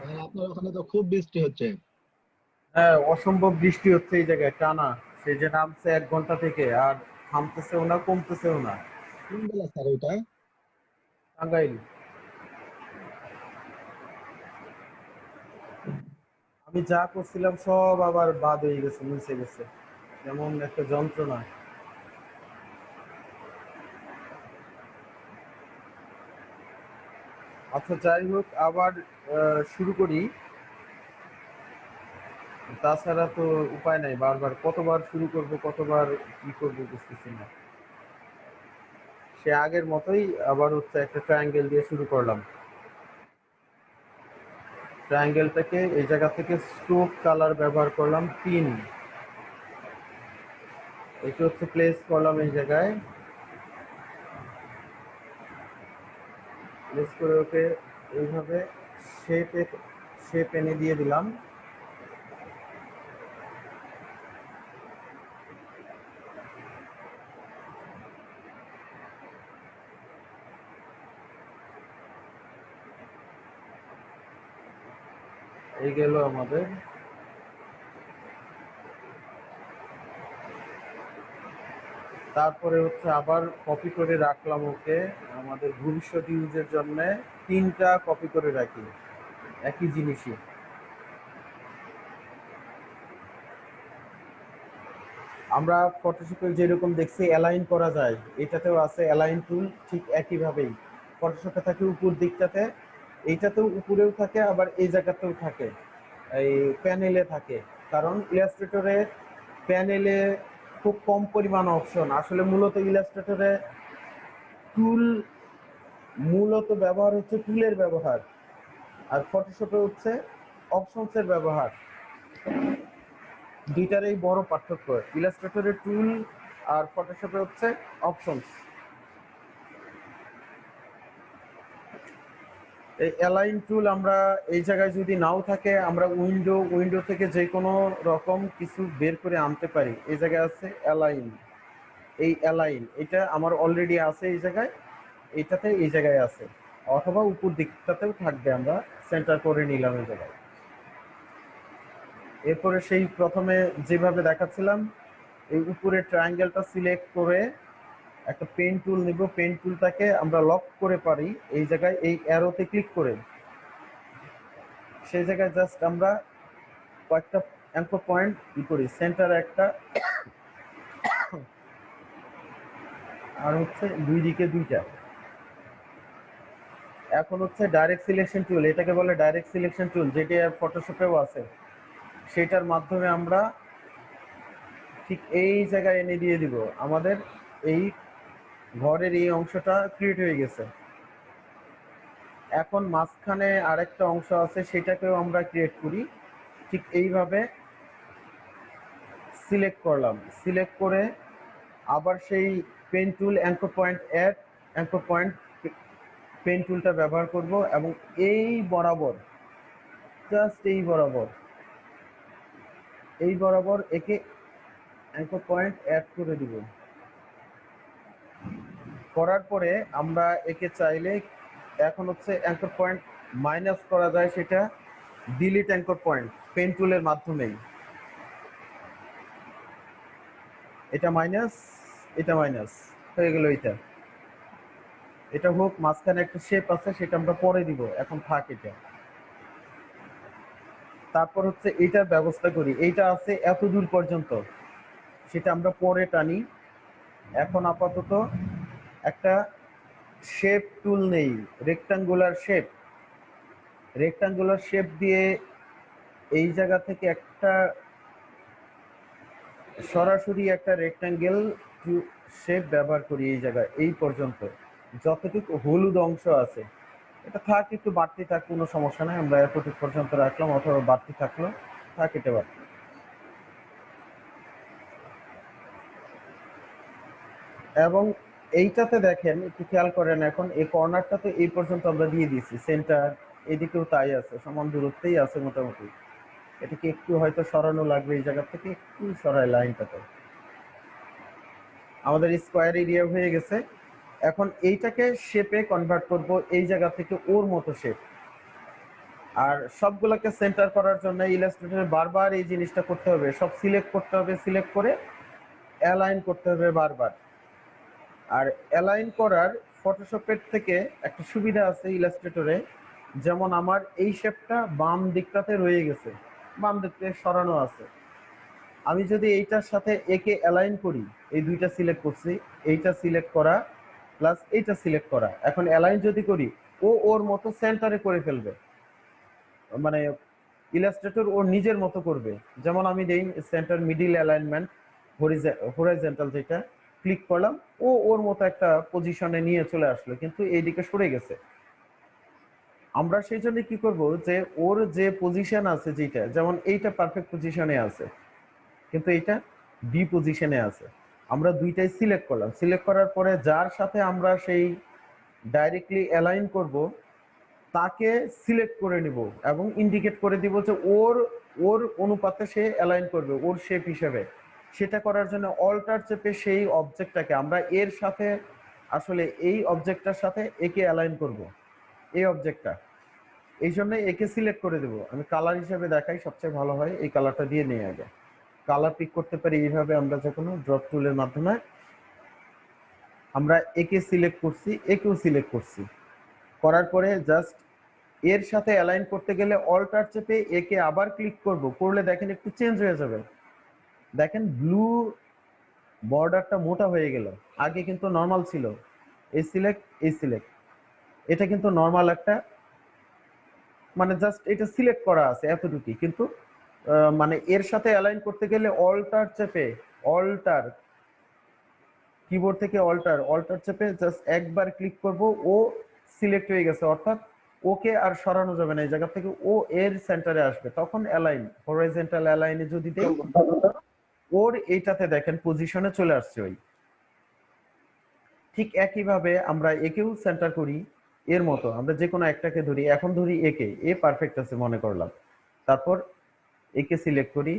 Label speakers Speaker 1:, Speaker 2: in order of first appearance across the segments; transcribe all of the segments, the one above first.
Speaker 1: তাহলে আপনার ওখানে তো খুব বৃষ্টি হচ্ছে।
Speaker 2: হ্যাঁ, অসম্ভব বৃষ্টি হচ্ছে এই জায়গায় টানা। সে যে নামছে 1 ঘন্টা থেকে, আর থামতেছেও না, কমতেছেও না।
Speaker 1: কোন জেলা স্যার ওইটা?
Speaker 2: টাঙ্গাইল। আমি যা করছিলাম সব আবার বাদ হয়ে গেছে, মুছে গেছে। যেমন একটা যন্ত্রণা। আচ্ছা, যাই হোক, আবার শুরু করি। তাছাড়া তো উপায় নাই, বারবার কতবার শুরু করব, কতবার কি করব বুঝতেছি না। সে আগের মতোই আবার হচ্ছে একটা ট্রায়াঙ্গেল দিয়ে শুরু করলাম। ট্রায়াঙ্গেলটাকে এই জায়গা থেকে স্টোভ কালার ব্যবহার করলাম 3। এটা হচ্ছে প্লেস করলাম এই জায়গায়, প্লেস করে ওকে এইভাবে শেপে শেপ এনে দিয়ে দিলাম। এই গেল আমাদের। তারপরে হচ্ছে আবার কপি করে রাখলাম ওকে, আমাদের ভবিষ্যৎ ইউজের জন্য 3টা কপি করে রাখি একই জিনিসই। আমরা ফটোশপে যেরকম দেখছি অ্যালাইন করা যায়, এটাতেও আছে অ্যালাইন টুল, ঠিক একইভাবেই। ফটোশপে থাকে উপর দিকটাতে, এইটাতেও উপরেও থাকে, আবার এই জায়গাতেও থাকে, এই প্যানেলে থাকে। কারণ ইলাস্ট্রেটরে প্যানেলে খুব কম পরিমাণ অপশন, আসলে মূলত ইলাস্ট্রেটরে টুল মূলত ব্যবহার হচ্ছে টুলের ব্যবহার, আর ফটোশপে হচ্ছে অপশনসের ব্যবহার। দুইটারই বড় পার্থক্য, ইলাস্ট্রেটরের টুল আর ফটোশপে হচ্ছে অপশনস। এই অ্যালাইন টুল আমরা এই জায়গায় যদি নাও থাকে, আমরা উইন্ডো থেকে যে কোনো রকম কিছু বের করে আনতে পারি। এই জায়গায় আছে অ্যালাইন। এই অ্যালাইন এটা আমার অলরেডি আছে এই জায়গায়, এইটাতে এই জায়গায় আছে, অথবা উপর দিকটাতেও থাকবে, আমরা সেন্টার করে নিলাম এই জায়গায়। এরপরে সেই প্রথমে যেভাবে দেখাচ্ছিলাম, এই উপরে ট্রায়াঙ্গেলটা সিলেক্ট করে একটা পেন টুল নিব, পেন টুলটাকে আমরা লক করে পারি এই জায়গায়, এই অ্যারোতে ক্লিক করে সেই জায়গায় জাস্ট আমরা কয়েকটা অ্যাঙ্কর পয়েন্ট করি, সেন্টার একটা, আর হচ্ছে দুই দিকে 2টা। এখন হচ্ছে ডাইরেক্ট সিলেকশন টুল, এটাকে বলে ডাইরেক্ট সিলেকশন টুল, যেটি ফটোশপেও আছে। সেটার মাধ্যমে আমরা ঠিক এই জায়গায় এনে দিয়ে দিব। আমাদের এই ঘরের এই অংশটা ক্রিয়েট হয়ে গেছে। এখন মাঝখানে আরেকটা অংশ আছে, সেটাকেও আমরা ক্রিয়েট করি। ঠিক এইভাবে সিলেক্ট করলাম, সিলেক্ট করে আবার সেই pen tool anchor point add, anchor point pen টুলটা ব্যবহার করব, এবং এই বরাবর, জাস্ট এই বরাবর একে অ্যাঙ্কর পয়েন্ট অ্যাড করে দিব। করার পরে আমরা একে চাইলে এখন হচ্ছে অ্যাঙ্কর পয়েন্ট মাইনাস করা যায়, সেটা ডিলিট অ্যাঙ্কর পয়েন্ট পেন টুলের মাধ্যমেই। এটা মাইনাস, এটা মাইনাস হয়ে গেল। এটা হোক, মাঝখানে একটা শেপ আছে, সেটা আমরা পরে দিব, এখন থাক এটা। তারপর হচ্ছে এইটার ব্যবস্থা করি, এইটা আছে এত দূর পর্যন্ত, সেটা আমরা পরে টানি। এখন আপাতত একটা শেপ টুল নেই, রেক্টাঙ্গুলার শেপ দিয়ে এই জায়গা থেকে একটা সরাসরি একটা রেক্টাঙ্গেল শেপ ব্যবহার করি এই জায়গায়, এই পর্যন্ত যতটুকু হলুদ অংশ আছে। এটা থাক, একটু বাড়তি থাক, কোনো সমস্যা নাই, আমরা এতটুকু পর্যন্ত রাখলাম, অথবা বাড়তি থাকলো থাক, এটা বাড়তি। এবং এইটাতে দেখেন, একটু খেয়াল করেন, এখন এই কর্নারটাতে এই পর্যন্ত আমরা দিয়ে দিয়েছি, সেন্টার এদিকেও তাই আছে, সমান দূরত্বেই আছে মোটামুটি। এটাকে একটু হয়তো সরানো লাগবে, এই জায়গা থেকে একটু সরাই লাইনটাতে। আমাদের স্কোয়ার এরিয়া হয়ে গেছে। এখন এইটাকে শেপে কনভার্ট করব, এই জায়গা থেকে ওর মতো শেপ। আর সবগুলোকে সেন্টার করার জন্য ইলাস্ট্রেটরে বারবার এই জিনিসটা করতে হবে, সব সিলেক্ট করতে হবে, সিলেক্ট করে অ্যালাইন করতে হবে বারবার। আর অ্যালাইন করার ফটোশপের থেকে একটা সুবিধা আছে ইলাস্ট্রেটরে, যেমন আমার এই শেপটা বাম দিকটাতে রয়ে গেছে, বাম দিকতে সরানো আছে, আমি যদি এইটার সাথে একে অ্যালাইন করি, এই দুইটা সিলেক্ট করছি, এইটা সিলেক্ট করা প্লাস এইটা সিলেক্ট করা, এখন অ্যালাইন যদি করি ও ওর মতো সেন্টারে করে ফেলবে, মানে ইলাস্ট্রেটর ওর নিজের মতো করবে। যেমন আমি দেই সেন্টার মিডিল অ্যালাইনমেন্ট হরাইজন্টাল, যেটা ক্লিক করলাম ও ওর মতো একটা পজিশনে নিয়ে চলে আসলো, কিন্তু এইদিকে সরে গেছে। আমরা সেই জন্য কি করব, যে ওর যে পজিশন আছে, যেটা যেমন এইটা পারফেক্ট পজিশনে আছে কিন্তু এইটা বি পজিশনে আছে, আমরা দুইটাই সিলেক্ট করলাম, সিলেক্ট করার পরে যার সাথে আমরা সেই ডাইরেক্টলি অ্যালাইন করব তাকে সিলেক্ট করে নিব এবং ইন্ডিকেট করে দিব যে ওর ওর অনুপাতে সে অ্যালাইন করবে ওর শেপ হিসেবে। সেটা করার জন্য অল্টার চেপে সেই অবজেক্টটাকে আমরা এর সাথে, আসলে এই অবজেক্টটার সাথে একে অ্যালাইন করব, এই অবজেক্টটা, এই জন্য একে সিলেক্ট করে দেব। আমি কালার হিসেবে দেখাই, সবচেয়ে ভালো হয় এই কালারটা দিয়ে নিয়ে আগে কালার পিক করতে পারি এইভাবে, আমরা যে কোনো ড্রপ টুলের মাধ্যমে আমরা একে সিলেক্ট করছি, একেও সিলেক্ট করছি, করার পরে জাস্ট এর সাথে অ্যালাইন করতে গেলে অল্টার চেপে একে আবার ক্লিক করব, করলে দেখেন একটু চেঞ্জ হয়ে যাবে, দেখেন ব্লু বর্ডারটা মোটা হয়ে গেল, আগে কিন্তু নর্মাল ছিল, এই সিলেক্ট এই সিলেক্ট, এটা কিন্তু নর্মাল একটা, মানে জাস্ট এটা সিলেক্ট করা আছে এতটুকুই, কিন্তু মানে এর সাথে অ্যালাইন করতে গেলে অল্টার চেপে, অল্টার কিবোর্ড থেকে অল্টার অল্টার চেপে জাস্ট একবার ক্লিক করব, ও সিলেক্ট হয়ে গেছে, অর্থাৎ ওকে আর সরানো যাবে না, এই জায়গা থেকে ও এর সেন্টারে আসবে, তখন অ্যালাইন হরাইজন্টাল অ্যালাইনে যদি দেই ওর এইটাতে দেখেন পজিশনে চলে আসছে ওই। ঠিক একইভাবে আমরা একেও সেন্টার করি, এর মতো আমরা যে কোনো একটাকে ধরি, এখন ধরি একে, এ পারফেক্ট আছে মনে করলাম, তারপর একে সিলেক্ট করি,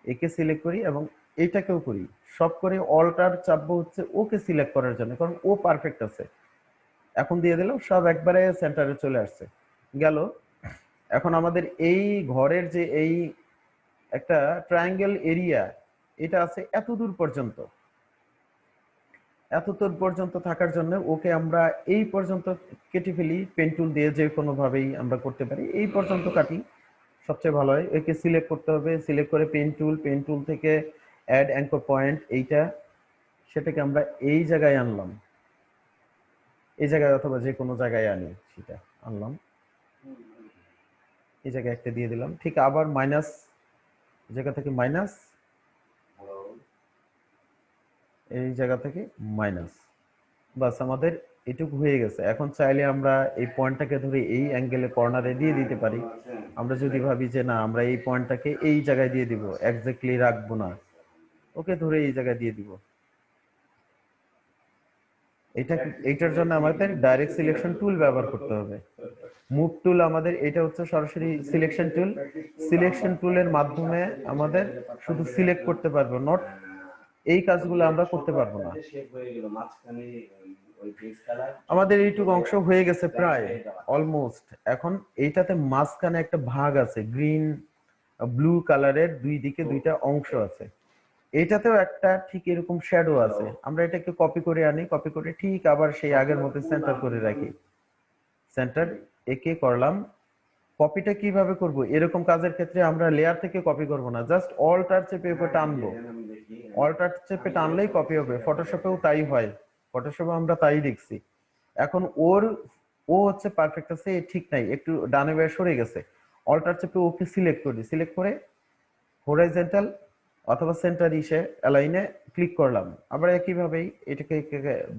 Speaker 2: একে সিলেক্ট করি এবং এইটাকেও করি, সব করে অল্টার চাপবো হচ্ছে ওকে সিলেক্ট করার জন্য, কারণ ও পারফেক্ট আছে। এখন দিয়ে দিলাম, সব একবারে সেন্টারে চলে আসছে গেল। এখন আমাদের এই ঘরের যে এই একটা ট্রায়াঙ্গেল এরিয়া, এটা আছে এত দূর পর্যন্ত, এত দূর পর্যন্ত থাকার জন্য ওকে আমরা এই পর্যন্ত কেটে ফেলি, পেন টুল দিয়ে যে কোনো ভাবেই আমরা করতে পারি, এই পর্যন্ত কাটি সবচেয়ে ভালো হয়। একে সিলেক্ট করতে হবে, সিলেক্ট করে পেন টুল থেকে অ্যাড অ্যাঙ্কর পয়েন্ট, এইটা সেটাকে আমরা এই জায়গায় আনলাম, এই জায়গায় অথবা যে কোনো জায়গায় আনি, সেটা আনলাম, এই জায়গায় একটা দিয়ে দিলাম, ঠিক আবার মাইনাস জায়গা থেকে মাইনাস, এই জায়গা থেকে মাইনাস, বাস আমাদের এটুকু হয়ে গেছে। এখন চাইলে আমরা এই পয়েন্টটাকে ধরে এই অ্যাঙ্গেলে কর্নারে দিয়ে দিতে পারি, আমরা যদি ভাবি যে না আমরা এই পয়েন্টটাকে এই জায়গায় দিয়ে দিব, এক্স্যাক্টলি রাখবো না, ওকে ধরে এই জায়গায় দিয়ে দিব। এইটার জন্য আমাদের ডাইরেক্ট সিলেকশন টুল ব্যবহার করতে হবে। মুভ টুল আমাদের এটা হচ্ছে সরাসরি সিলেকশন টুল, সিলেকশন টুলের মাধ্যমে আমাদের শুধু সিলেক্ট করতে পারবো, নট এই কাজগুলো আমরা করতে পারবো না। আমাদের এইটুকু অংশ হয়ে গেছে প্রায় অলমোস্ট। এখন এইটাতে মাঝখানে একটা ভাগ আছে, গ্রিন ব্লু কালারের দুই দিকে দুইটা অংশ আছে, এটাতেও একটা ঠিক এরকম শ্যাডো আছে, আমরা এটাকে কপি করে আনি, কপি করে ঠিক আবার সেই আগের মতো সেন্টার করে রাখি, সেন্টার একে করলাম। কপিটা কিভাবে করব, এরকম কাজের ক্ষেত্রে আমরা লেয়ার থেকে কপি করব না, জাস্ট অল্টার চেপে উপর টানবো, অল্টার চেপে টানলেই কপি হবে, ফটোশপেও তাই হয়, ফটোশপে আমরা তাই দেখছি। এখন ও হচ্ছে পারফেক্ট আছে, ঠিক নাই, একটু ডানে বায়ে সরে গেছে, অল্টার চেপে ওকে সিলেক্ট করি, সিলেক্ট করে হরাইজন্টাল অথবা সেন্টার ইসে অ্যালাইনে ক্লিক করলাম, আবার একইভাবেই এটাকে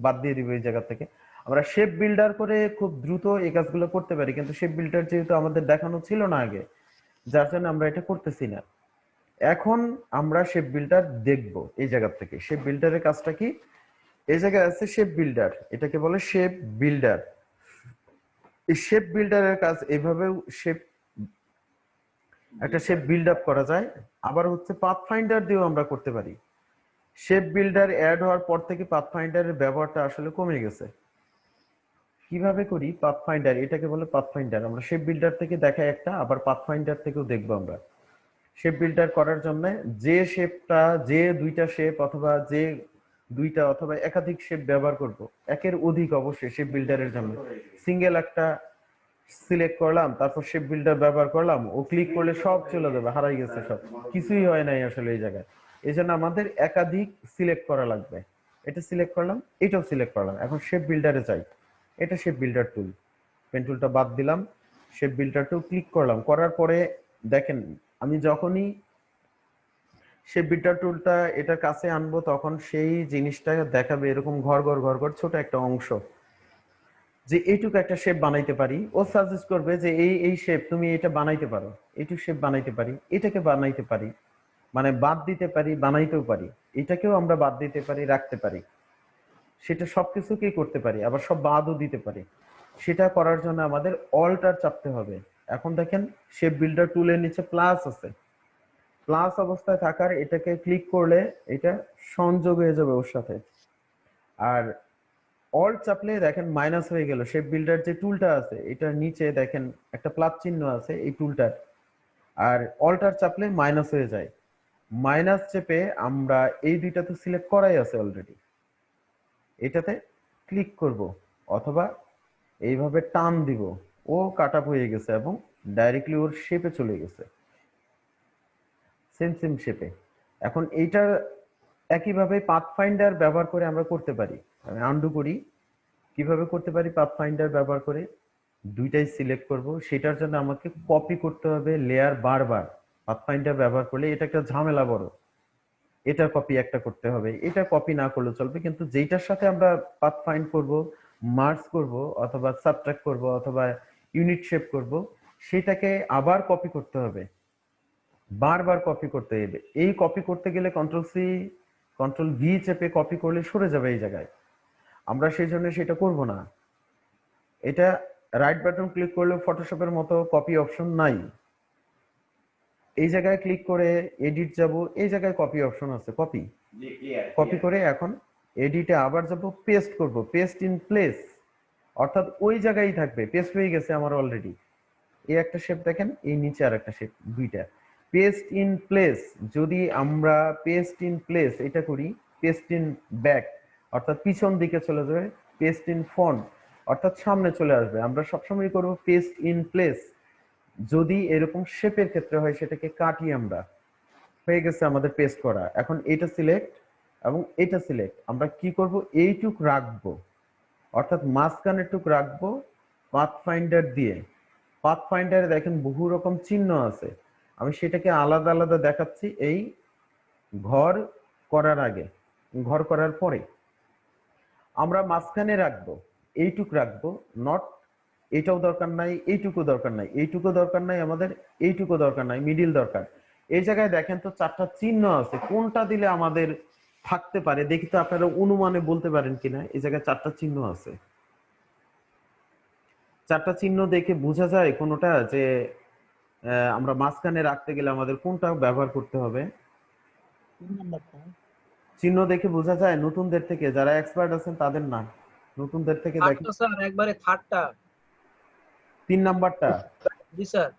Speaker 2: বাদ দিয়ে দিব এই জায়গা থেকে। আমরা শেপ বিল্ডার করে খুব দ্রুত এই কাজগুলো করতে পারি, কিন্তু শেপ বিল্ডার যেহেতু আমাদের দেখানো ছিল না আগে, যার জন্য আমরা এটা করতেছি না। এখন আমরা শেপ বিল্ডার দেখব এই জায়গা থেকে। শেপ বিল্ডারের কাজটা কি, এই জায়গায় আছে শেপ বিল্ডার, এটাকে বলে শেপ বিল্ডার। এই শেপ বিল্ডারের কাজ এইভাবেও একটা শেপ বিল্ড আপ করা যায়, আবার হচ্ছে পাথফাইন্ডার দিয়েও আমরা করতে পারি। শেপ বিল্ডার অ্যাড হওয়ার পর থেকে পাথফাইন্ডারের ব্যবহারটা আসলে কমে গেছে, কিভাবে করি পাথফাইন্ডার, এটাকে বলে পাথফাইন্ডার। আমরা শেপ বিল্ডার থেকে দেখাই একটা, আবার পাথফাইন্ডার থেকেও দেখবো আমরা। শেপ বিল্ডার করার জন্য যে শেপটা, যে দুইটা শেপ অথবা যে দুইটা অথবা একাধিক শেপ ব্যবহার করব, একের অধিক অবশ্যই শেপ বিল্ডারের জন্য। সিঙ্গেল একটা সিলেক্ট করলাম, তারপর শেপ বিল্ডার ব্যবহার করলাম, ও ক্লিক করলে সব চলে যাবে, হারাই গেছে সব, কিছুই হয় নাই আসলে এই জায়গায়। এই জন্য আমাদের একাধিক সিলেক্ট করা লাগবে। এটা সিলেক্ট করলাম, এটাও সিলেক্ট করলাম, এখন শেপ বিল্ডারে যাই। এটা শেপ বিল্ডার টুল, পেন টুলটা বাদ দিলাম, শেপ বিল্ডার টুল ক্লিক করলাম। করার পরে দেখেন আমি যখনই শেপ বিল্ডার টুলটা এটার কাছে আনবো, তখন সেই জিনিসটা দেখাবে এরকম ঘর ঘর ঘর ঘর ছোট একটা অংশ, যে এইটুকু একটা শেপ বানাইতে পারি। ও সাজেস্ট করবে যে এই এই শেপ তুমি এটা বানাইতে পারো, এইটুকু শেপ বানাইতে পারি, এটাকে বানাইতে পারি, মানে বাদ দিতে পারি, বানাইতেও পারি, এটাকেও আমরা বাদ দিতে পারি, রাখতে পারি, সেটা সবকিছুকেই করতে পারি, আবার সব বাদও দিতে পারি। সেটা করার জন্য আমাদের অল্টার চাপতে হবে। এখন দেখেন শেপ বিল্ডার টুলের নিচে প্লাস আছে, প্লাস অবস্থায় থাকার এটাকে ক্লিক করলে এটা সংযোগ হয়ে যাবে ওর সাথে। আর অল্ট চাপলে দেখেন মাইনাস হয়ে গেল। শেপ বিল্ডার যে টুলটা আছে এটার নিচে দেখেন একটা প্লাস চিহ্ন আছে এই টুলটার, আর অল্টার চাপলে মাইনাস হয়ে যায়। মাইনাস চেপে আমরা এই দুইটা তো সিলেক্ট করাই আছে অলরেডি, এটাতে ক্লিক করব অথবা এইভাবে টান দিব, ও কাট আপ হয়ে গেছে এবং ডাইরেক্টলি ওর শেপে চলে গেছে, সেম সেম শেপে। এখন এইটার একইভাবে পাথফাইন্ডার ব্যবহার করে আমরা করতে পারি। আমি আন্ডু করি, কিভাবে করতে পারি পাথফাইন্ডার ব্যবহার করে, দুইটাই সিলেক্ট করব। সেটার জন্য আমাকে কপি করতে হবে লেয়ার বারবার। পাথফাইন্ডার ব্যবহার করলে এটা একটা ঝামেলা বড়, এটা কপি একটা করতে হবে, এটা কপি না করলে চলবে, কিন্তু যেটার সাথে আমরা পাথফাইন্ড করব, মার্জ করব অথবা সাবট্রাক্ট করব অথবা ইউনিট শেপ করব, সেটাকে আবার কপি করতে হবে, বারবার কপি করতে হবে। এই কপি করতে গেলে কন্ট্রোল সি কন্ট্রোল ভি চেপে কপি করলে সরে যাবে এই জায়গায়, আমরা সেই জন্য সেটা করব না। এটা রাইট বাটন ক্লিক করলে ফটোশপের মতো কপি অপশন নাই, এই জায়গায় ক্লিক করে এডিট যাব, এই জায়গায় কপি অপশন আছে, কপি কপি করে এখন এডিটে আবার যাব, পেস্ট করব, পেস্ট ইন প্লেস, অর্থাৎ ওই জায়গায় থাকবে, পেস্ট হয়ে গেছে আমার অলরেডি। এই একটা শেপ দেখেন, এই নিচে আর একটা শেপ, দুইটা পেস্ট ইন প্লেস। যদি আমরা পেস্ট ইন প্লেস এটা করি, পেস্ট ইন ব্যাক অর্থাৎ পিছন দিকে চলে যাবে, পেস্ট ইন ফ্রন্ট অর্থাৎ সামনে চলে আসবে, আমরা সবসময় করব পেস্ট ইন প্লেস। যদি এরকম শেপের ক্ষেত্রে হয় সেটাকে কাটি আমরা, হয়ে গেছে আমাদের পেস্ট করা। এখন এটা সিলেক্ট এবং এটা সিলেক্ট, আমরা কি করব এইটুক রাখবো, অর্থাৎ মাঝখানের টুক রাখবো পাথফাইন্ডার দিয়ে। পাথফাইন্ডারে দেখেন বহু রকম চিহ্ন আছে, আমি সেটাকে আলাদা আলাদা দেখাচ্ছি। এই ঘর করার আগে, ঘর করার পরে আমরা মাঝখানে রাখবো, এইটুক রাখবো, নট এটাও দরকার নাই, এইটুকু দরকার নাই, এইটুকু দরকার নাই আমাদের, এইটুকু দরকার নাই, মিডিল দরকার। এই জায়গায় দেখেন তো চারটা চিহ্ন আছে, কোনটা দিলে আমাদের থাকতে পারে দেখি তো, আপনারা অনুমানে বলতে পারেন কিনা। এই জায়গায় চারটা চিহ্ন আছে, চারটা চিহ্ন দেখে বোঝা যায় কোনটা যে আমরা মাঝখানে রাখতে গেলে আমাদের কোনটা ব্যবহার করতে হবে।
Speaker 1: 3 নাম্বারটা।
Speaker 2: চিহ্ন দেখে বোঝা যায় নতুনদের থেকে, যারা এক্সপার্ট আছেন তাদের না, নতুনদের থেকে দেখেন।
Speaker 3: থার্ডটা স্যার, একবারে থার্ডটা।
Speaker 2: 3 নাম্বারটা,
Speaker 3: জি স্যার।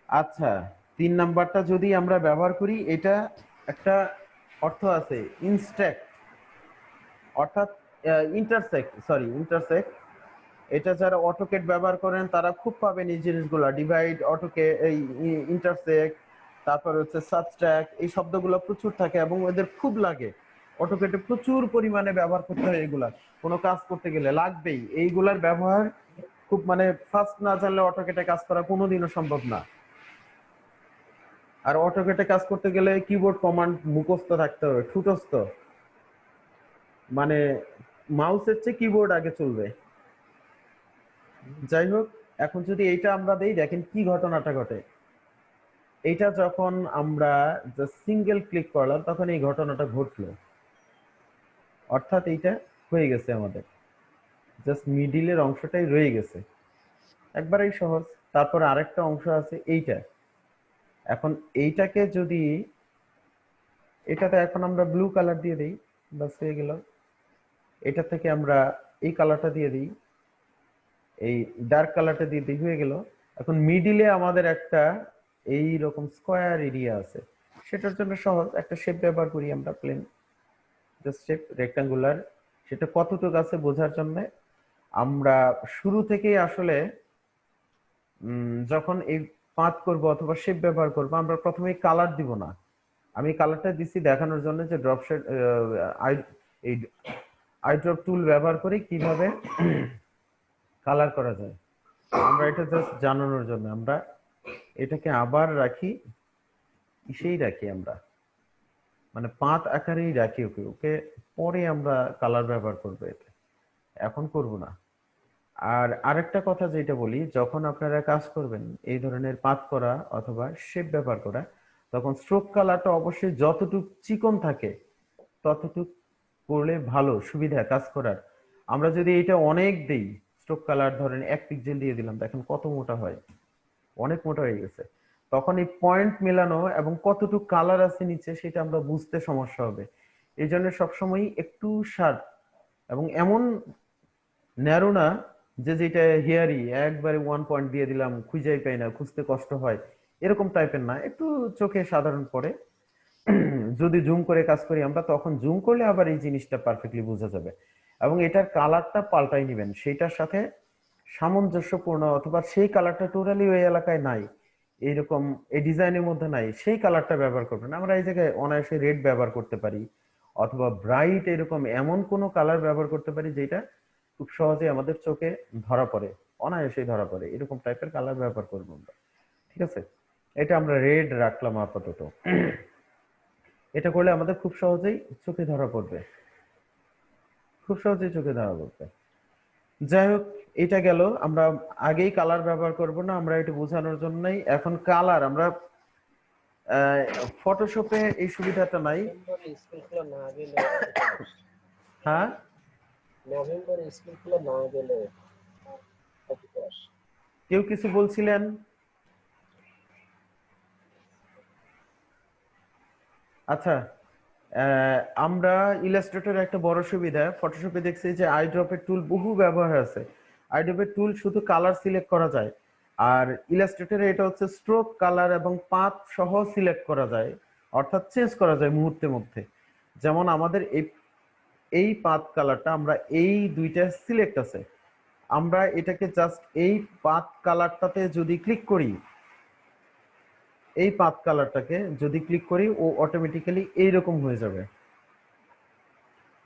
Speaker 2: আচ্ছা 3 নাম্বারটা যদি আমরা ব্যবহার করি, এটা একটা অর্থ আছে ইনস্ট্যাক্ট, অর্থাৎ ইন্টারসেক্ট। এটা যারা অটোকেট ব্যবহার করেন তারা খুব পাবেন এই জিনিসগুলো, ডিভাইড, অটোকে, এই ইন্টারসেক্ট, তারপর হচ্ছে সাবট্রাক্ট, এই শব্দগুলো প্রচুর থাকে এবং ওদের খুব লাগে। অটোকেটে প্রচুর পরিমাণে ব্যবহার করতে হয়, এগুলা কোনো কাজ করতে গেলে লাগবেই। এইগুলার ব্যবহার খুব, মানে ফার্স্ট না জানলে অটোকেটে কাজ করা কোনোদিনও সম্ভব না। আর অটোকেটে কাজ করতে গেলে কিবোর্ড কমান্ড মুখস্থ থাকতে হবে, ঠুটস্থ, মানে মাউসের চেয়ে কিবোর্ড আগে চলবে। যাই হোক, এখন যদি এইটা আমরা দেই, দেখেন কি ঘটনাটা ঘটে। এইটা যখন আমরা সিঙ্গেল ক্লিক করলাম তখন এই ঘটনাটা ঘটলো, অর্থাৎ এইটা হয়ে গেছে আমাদের, জাস্ট মিডিলের অংশটাই রয়ে গেছে, একবারেই সহজ। তারপর আরেকটা অংশ আছে এইটা, এখন এইটাকে যদি, এটাতে এখন আমরা ব্লু কালার দিয়ে দিই, বাস হয়ে গেল। এটা থেকে আমরা এই কালারটা দিয়ে দিই, এই ডার্ক কালারটা দিয়ে দিয়ে হয়ে গেল। এখন মিডিলে আমাদের একটা এই রকম স্কয়ার এরিয়া আছে, সেটার জন্য সহজ একটা শেপ ব্যবহার করি আমরা, প্লেন জাস্ট শেপ রেক্টাঙ্গুলার। সেটা কতটুকু আছে বোঝার জন্য আমরা শুরু থেকেই আসলে যখন এই পাত করব অথবা শেপ ব্যবহার করব, আমরা প্রথমে কালার দিব না। আমি কালারটা দিছি দেখানোর জন্য যে ড্রপ শেড এই আই ড্রপ টুল ব্যবহার করে কিভাবে কালার করা যায়, আমরা এটা জাস্ট জানানোর জন্য আমরা এটাকে আবার রাখি, কিসেই রাখি আমরা, মানে পাত আকারেই রাখি। ওকে ওকে পরে আমরা কালার ব্যবহার করবো, এতে এখন করব না। আর আরেকটা কথা যেটা বলি, যখন আপনারা কাজ করবেন এই ধরনের পাত করা অথবা শেপ ব্যবহার করা, তখন স্ট্রোক কালারটা অবশ্যই যতটুক চিকন থাকে ততটুক করলে ভালো সুবিধা কাজ করার। আমরা যদি এটা অনেক দেই, স্ট্রোক কালার ধরেন 1 পিক্সেল দিয়ে দিলাম, দেখেন কত মোটা হয়, অনেক মোটা হয়ে গেছে। তখন এই পয়েন্ট মেলানো এবং কতটুকু কালার আছে নিচে সেটা আমরা বুঝতে সমস্যা হবে। এই জন্য সবসময় একটু শার্প এবং এমন ন্যারো না যে যেটা হেয়ারি একবারে 1 পয়েন্ট দিয়ে দিলাম, খুঁজেই পাই না, খুঁজতে কষ্ট হয়, এরকম টাইপের না, একটু চোখে সাধারণ পড়ে। যদি জুম করে কাজ করি আমরা, তখন জুম করলে আবার এই জিনিসটা পারফেক্টলি বোঝা যাবে। এবং এটার কালারটা পাল্টাই নেবেন, সেইটার সাথে সামঞ্জস্যপূর্ণ, অথবা সেই কালারটা টোটালি ওই এলাকায় নাই, এইরকম এই ডিজাইনের মধ্যে নাই, সেই কালারটা ব্যবহার করবেন। আমরা এই জায়গায় অনায়াসে রেড ব্যবহার করতে পারি, অথবা ব্রাইট এরকম এমন কোনো কালার ব্যবহার করতে পারি যেটা খুব সহজে আমাদের চোখে ধরা পড়ে, অনায়াসেই ধরা পড়ে, এরকম টাইপের কালার ব্যবহার করবো আমরা। ঠিক আছে, এটা আমরা রেড রাখলাম আপাতত। এটা করলে আমাদের খুব সহজেই চোখে ধরা পড়বে, খুব সহজেই চোখে ধরা পড়বে। যাই হোক, এটা গেল, আমরা আগেই কালার ব্যবহার করব না, আমরা এটা বোঝানোর জন্যই। এখন কালার আমরা ফটোশপে এই সুবিধাটা নাই।
Speaker 3: নভেম্বরে স্কুল খোলা না গেলে
Speaker 2: হ্যাঁ,
Speaker 3: নভেম্বরে স্কুল খোলা না গেলে
Speaker 2: কেউ কিছু বলছিলেন? আচ্ছা, আমরা ইলাস্ট্রেটর একটা বড় সুবিধা ফটোশপে দেখছি যে আইড্রপের টুল বহু ব্যবহার আছে। আইড্রপের টুল শুধু কালার সিলেক্ট করা যায়, আর ইলাস্ট্রেটরে এটা হচ্ছে স্ট্রোক, কালার এবং পাথ সহ সিলেক্ট করা যায়, অর্থাৎ চেঞ্জ করা যায় মুহূর্তের মধ্যে। যেমন আমাদের এই পাথ কালারটা, আমরা এই দুইটা সিলেক্ট আছে, আমরা এটাকে জাস্ট এই পাথ কালারটাতে যদি ক্লিক করি, এই পাথ কালারটাকে যদি ক্লিক করি, ও অটোমেটিক্যালি এইরকম হয়ে যাবে,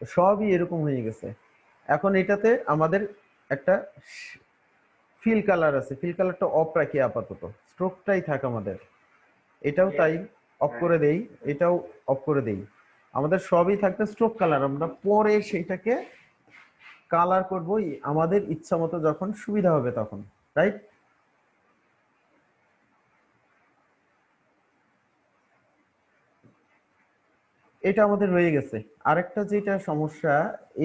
Speaker 2: সবই এরকম হয়ে গেছে। এখন এটাতে আমাদের একটা ফিল কালার আছে, ফিল কালারটা অফ রাখি আপাতত, স্ট্রোকটাই থাক আমাদের, এটাও তাই অফ করে দেই, এটাও অফ করে দেই, আমাদের সবই থাকবে স্ট্রোক কালার। আমরা পরে সেইটাকে কালার করব আমাদের ইচ্ছা মতো, যখন সুবিধা হবে তখন, রাইট? এটা আমাদের রয়ে গেছে। আরেকটা যেটা সমস্যা,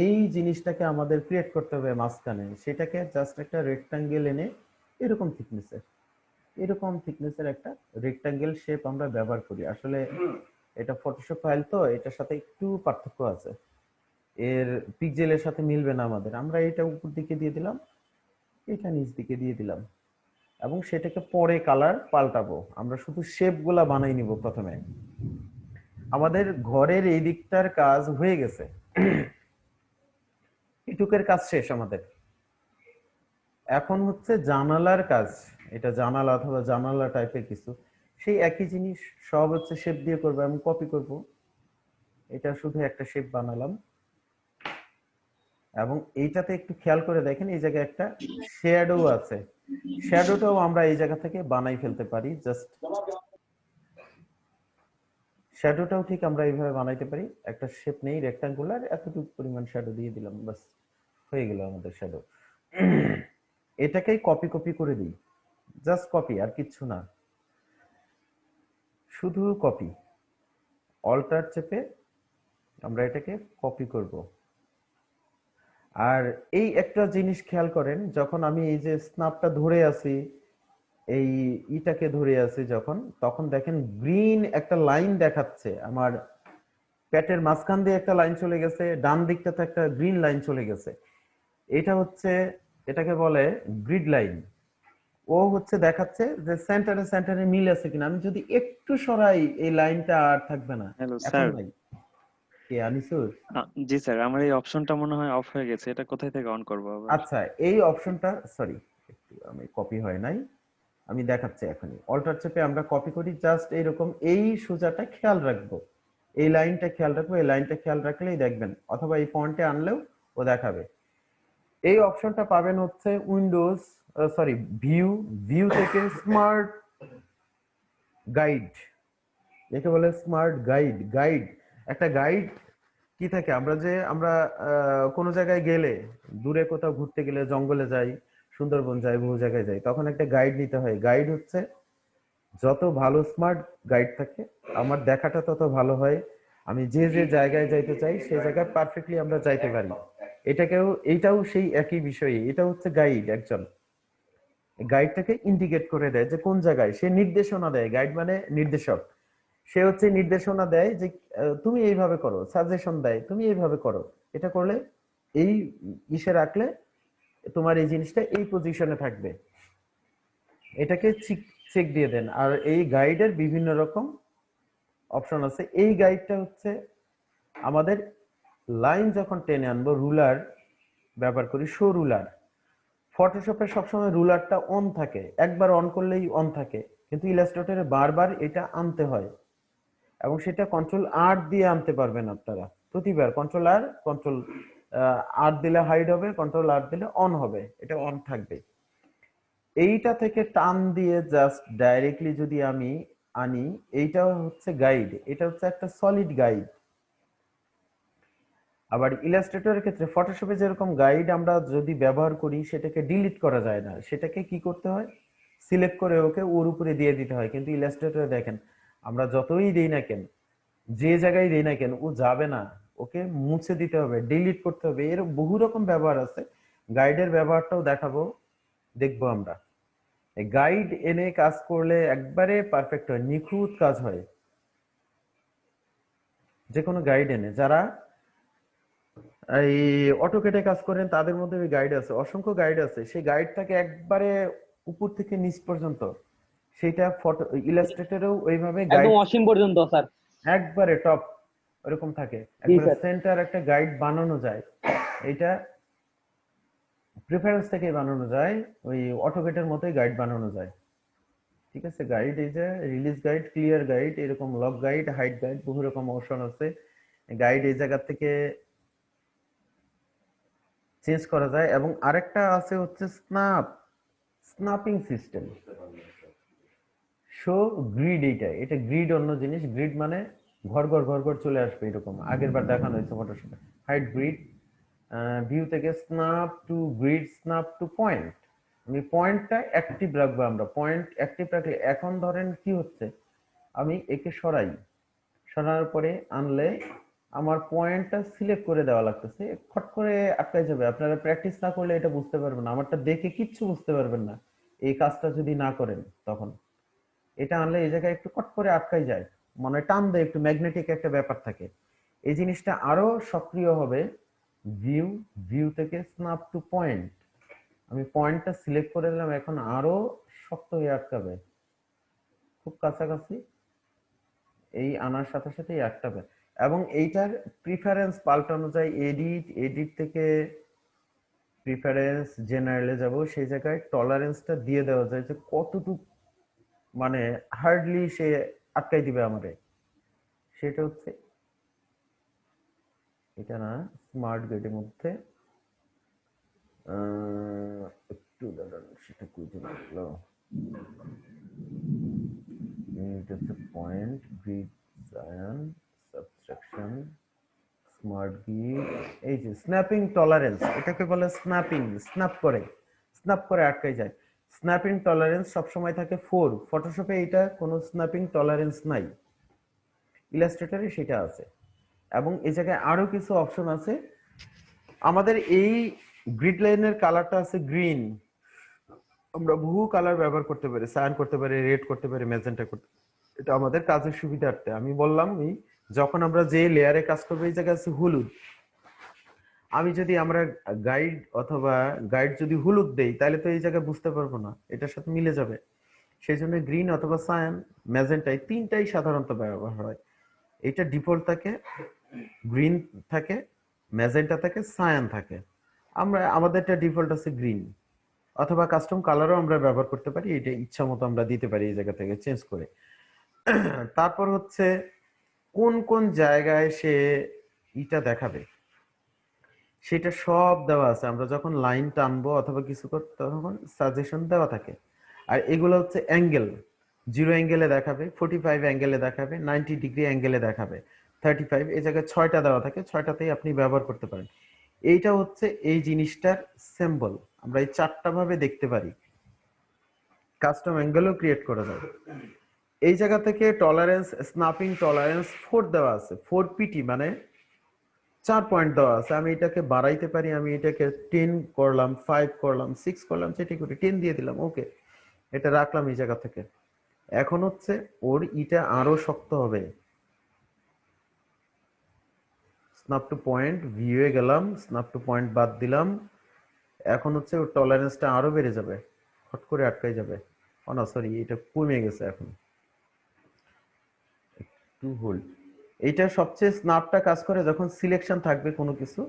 Speaker 2: এই জিনিসটাকে আমাদের ক্রিয়েট করতে হবে মাঝখানে, সেটাকে জাস্ট একটা রেক্টাঙ্গেল এনে এরকম থিকনেসের একটা রেক্টাঙ্গেল শেপ আমরা ব্যবহার করি। আসলে এটা ফটোশপ ফাইল তো, এটার সাথে একটু পার্থক্য আছে, এর পিক্সেলের সাথে মিলবে না আমাদের। আমরা এটা উপর দিকে দিয়ে দিলাম, এটা নিচ দিকে দিয়ে দিলাম, এবং সেটাকে পরে কালার পাল্টাবো। আমরা শুধু শেপ গুলা বানাই নিব প্রথমে। আমাদের ঘরের এই দিকটার কাজ হয়ে গেছে, এটুকের কাজ শেষ আমাদের। এখন হচ্ছে জানালার কাজ, এটা জানালা অথবা জানালা টাইপের কিছু, সেই একই জিনিস সব হচ্ছে শেপ দিয়ে করবো, আমি কপি করব, এটা শুধু একটা শেপ বানালাম। এবং এইটাতে একটু খেয়াল করে দেখেন, এই জায়গায় একটা শ্যাডো আছে, শ্যাডোটাও আমরা এই জায়গা থেকে বানাই ফেলতে পারি। জাস্ট শ্যাডোটাও ঠিক আমরা এইভাবে বানাইতে পারি, একটা শেপ নেই রেক্টাঙ্গুলার, এতটুকু পরিমাণ শ্যাডো দিয়ে দিলাম, বাস হয়ে গেল আমাদের শ্যাডো। এটাকেই কপি কপি করে দিই, জাস্ট কপি, আর কিচ্ছু না, শুধু কপি। অল্টার চেপে আমরা এটাকে কপি করব। আর এই একটা জিনিস খেয়াল করেন, যখন আমি এই যে স্ন্যাপটা ধরে আছি, এই ইটাকে ধরে আছি যখন, তখন দেখেন গ্রিন একটা লাইন দেখাচ্ছে, আমার প্যাটের মাঝখান দিয়ে একটা লাইন চলে গেছে, ডান দিকটাতে একটা গ্রিন লাইন চলে গেছে। এটা হচ্ছে এটাকে বলে গ্রিড লাইন। ও হচ্ছে দেখাচ্ছে যে সেন্টারে মিল আছে কিনা। আমি যদি একটু সরাই এই লাইনটা আর থাকবে না,
Speaker 4: হ্যালো
Speaker 2: এখন
Speaker 4: স্যার।
Speaker 2: নাই। কে আনিসুর?
Speaker 4: জি স্যার, আমার এই অপশনটা মনে হয় অফ হয়ে গেছে, এটা কোথায় থেকে অন করবো আবার?
Speaker 2: আচ্ছা, এই অপশনটা সরি, একটু আমি কপি হয় নাই, আমি দেখাচ্ছি এখনই। অল্টার চেপে আমরা কপি করি, জাস্ট এইরকম এই সোজাটা খেয়াল রাখবো, এই লাইনটা খেয়াল রাখবো, এই লাইনটা খেয়াল রাখলেই দেখবেন, অথবা এই ফন্টে আনলেও ও দেখাবে। এই অপশনটা পাবেন হচ্ছে উইন্ডোজ সরি ভিউ, ভিউ থেকে স্মার্ট গাইড, একে বলে স্মার্ট গাইড। গাইড, একটা গাইড কি থাকে, আমরা কোনো জায়গায় গেলে, দূরে কোথাও ঘুরতে গেলে, জঙ্গলে যাই, সুন্দরবন যাই, বহু জায়গায় যাই, তখন একটা গাইড নিতে হয়। গাইড হচ্ছে যত ভালো স্মার্ট গাইড থাকে আমার দেখাটা তত ভালো হয়, আমি যে যে জায়গায় যাইতে চাই সেই জায়গায় পারফেক্টলি আমরা যাইতে পারি। এইটাও সেই একই বিষয়, এটা হচ্ছে গাইড। একজন গাইডটাকে ইন্ডিকেট করে দেয় যে কোন জায়গায়, সে নির্দেশনা দেয়। গাইড মানে নির্দেশক, সে হচ্ছে নির্দেশনা দেয় যে তুমি এইভাবে করো, সাজেশন দেয় তুমি এইভাবে করো, এটা করলে এই ইসে রাখলে তোমার এই জিনিসটা এই পজিশনে থাকবে, এটাকে চেক দিয়ে দেন। আর এই গাইডের বিভিন্ন রকম অপশন আছে। এই গাইডটা হচ্ছে আমাদের লাইন যখন টেনে আনবো, রুলার ব্যবহার করি, শো রুলার। ফটোশপে সবসময় রুলারটা অন থাকে, একবার অন করলেই অন থাকে, কিন্তু ইলাস্ট্রেটরে বারবার এটা আনতে হয়, এবং সেটা কন্ট্রোল আর দিয়ে আনতে পারবেন আপনারা। প্রতিবার কন্ট্রোল আর দিলে হাইড হবে, কন্ট্রোল আর দিলে অন হবে, এটা অন থাকবে। এইটা থেকে টান দিয়ে জাস্ট ডাইরেক্টলি যদি আমি আনি, এইটা হচ্ছে গাইড, এটা হচ্ছে একটা সলিড গাইড। আবার ইলাস্ট্রেটরের ক্ষেত্রে, ফটোশপে যেরকম গাইড আমরা যদি ব্যবহার করি সেটাকে ডিলিট করা যায় না, সেটাকে কি করতে হয়, সিলেক্ট করে ওকে ওর উপরে দিয়ে দিতে হয়। কিন্তু ইলাস্ট্রেটরে দেখেন, আমরা যতই দেই না কেন, যে জায়গায় দেই না কেন, ও যাবে না, ওকে মুছে দিতে হবে, ডিলিট করতে হবে। এর বহু রকম ব্যবহার আছে, গাইডের ব্যবহারটাও দেখবো আমরা। গাইড এনে কাজ করলে একবারে পারফেক্ট হয়, নিখুঁত কাজ হয়। যে কোনো গাইড এনে, যারা এই অটোকেটে কাজ করেন তাদের মধ্যে ওই গাইড আছে, অসংখ্য গাইড আছে, সেই গাইডটাকে একবারে উপর থেকে নিচ পর্যন্ত, সেটা ফটো ইলাস্ট্রেটরেও ওইভাবে গাইড
Speaker 1: একদম অসীম পর্যন্ত স্যার।
Speaker 2: একবারে টপ ওরকম থাকে,
Speaker 1: জি
Speaker 2: একবারে
Speaker 1: স্যার।
Speaker 2: সেন্টার একটা গাইড বানানো যায়। এটা প্রেফারেন্স থেকে বানানো যায়, ওই অটোকেটের মতোই গাইড বানানো যায়। ঠিক আছে, গাইড এই যে রিলিজ গাইড, ক্লিয়ার গাইড, এরকম লক গাইড, হাইড গাইড, বহু রকম অপশন আছে। গাইড এই জায়গা থেকে চেঞ্জ করা যায়। এবং আরেকটা আছে হচ্ছে স্নাপিং সিস্টেম, শো গ্রিড। এটা গ্রিড অন্য জিনিস, গ্রিড মানে ঘর ঘর ঘর ঘর চলে আসবে, এরকম আগের বার দেখানো হয়েছে ফটোশপে। হাইড গ্রিড, ভিউ থেকে snap to grid, snap to point. আমি পয়েন্টটা অ্যাক্টিভ রাখবো, আমরা পয়েন্ট অ্যাক্টিভ রাখলে, এখন ধরেন কি হচ্ছে, আমি একে সরানোর পরে আনলে আমার পয়েন্টটা সিলেক্ট করে দেওয়া লাগতেছে, খট করে আটকাই যাবে। আপনারা প্র্যাকটিস না করলে এটা বুঝতে পারবেন না, আমারটা দেখে কিচ্ছু বুঝতে পারবেন না এই কাজটা যদি না করেন। তখন এটা আনলে এই জায়গায় একটু কট করে আটকাই যায়, মানে টান দেয়, একটু ম্যাগনেটিক একটা ব্যাপার থাকে। এই জিনিসটা আরো সক্রিয় হবে ভিউ থেকে স্ন্যাপ টু পয়েন্ট। আমি পয়েন্টটা সিলেক্ট করে দিলাম, এখন আরো শক্ত হয়ে আটকাবে, খুব কাছাকাছি, এই আনার সাথে সাথেই আটকাবে। এবং এইটার প্রিফারেন্স পাল্টানো যায়, এডিট থেকে প্রিফারেন্স জেনারেলে যাব, সেই জায়গায় টলারেন্সটা দিয়ে দেওয়া যায় যে কতটুকু মানে হার্ডলি সে আটকাই দিবে আমারে। সেটা হচ্ছে এটা না, স্মার্ট গেটের মধ্যে একটু দাঁড়ান, সেটা খুঁজে লাগলো। এটা হচ্ছে point grid cyan subtraction smart grid. এই যে স্ন্যাপিং টলারেন্স, এটাকে বলে স্ন্যাপিং, স্ন্যাপ করে আটকাই যায়। স্ন্যাপিং টলারেন্স সবসময় থাকে 4। ফটোশপে এটা কোনো স্ন্যাপিং টলারেন্স নাই, ইলাস্ট্রেটরে সেটা আছে। এবং এই জায়গায় আরো কিছু অপশন আছে। আমাদের এই গ্রিড লাইনের কালারটা আছে গ্রিন, আমরা বহু কালার ব্যবহার করতে পারি, সায়ান করতে পারি, রেড করতে পারি, ম্যাজেন্টা করতে, এটা আমাদের কাজের সুবিধার্থে। আমি বললাম যখন আমরা যে লেয়ারে কাজ করবো, এই জায়গায় আছে হলুদ, আমি যদি আমরা গাইড অথবা গাইড যদি হলুদ দেই তাহলে তো এই জায়গায় বুঝতে পারবো না, এটার সাথে মিলে যাবে। সেই জন্য গ্রিন অথবা সায়ান, ম্যাজেন্টাই তিনটাই সাধারণত ব্যবহার হয়। এটা ডিফল্ট থাকে, গ্রিন থাকে, ম্যাজেন্টা থাকে, সায়ান থাকে। আমাদেরটা ডিফল্ট আছে গ্রিন, অথবা কাস্টম কালারও আমরা ব্যবহার করতে পারি, এটা ইচ্ছা মতো আমরা দিতে পারি এই জায়গা থেকে চেঞ্জ করে। তারপর হচ্ছে কোন কোন জায়গায় সে এটা দেখাবে সেটা সব দেওয়া আছে। আমরা যখন লাইন টানবো অথবা কিছু করতে তখন সাজেশন দেওয়া থাকে। আর এগুলো হচ্ছে অ্যাঙ্গেল, 0 অ্যাঙ্গেলে দেখাবে, 45 অ্যাঙ্গেলে দেখাবে, 90 ডিগ্রি অ্যাঙ্গেলে দেখাবে, 35, এই জায়গায় 6টা দেওয়া থাকে, 6টাতেই আপনি ব্যবহার করতে পারেন। এইটা হচ্ছে এই জিনিসটার সিম্বল। আমরা এই 4টা ভাবে দেখতে পারি। কাস্টম অ্যাঙ্গেলও ক্রিয়েট করা যায়। এই জায়গা থেকে টলারেন্স, স্ন্যাপিং টলারেন্স 4 দেওয়া আছে, 4 পিটি মানে 4 পয়েন্ট দেওয়া আছে। আমি এটাকে বাড়াইতে পারি, আমি এটাকে 10 করলাম, 5 করলাম, 6 করলাম, যেটি করি 10 দিয়ে দিলাম, ওকে, এটা রাখলাম এই জায়গা থেকে। এখন হচ্ছে ওর ইটা আরো শক্ত হবে। স্ন্যাপ টু পয়েন্ট ভিউয়ে গেলাম, স্ন্যাপ টু পয়েন্ট বাদ দিলাম। এখন হচ্ছে ওর টলারেন্সটা আরো বেড়ে যাবে, হট করে আটকাই যাবে। ও না, সরি, এটা কমে গেছে এখন, একটু হোল্ড। এইটা সবচেয়ে স্ন্যাপটা কাজ করে যখন সিলেকশন থাকবে কোনো কিছু,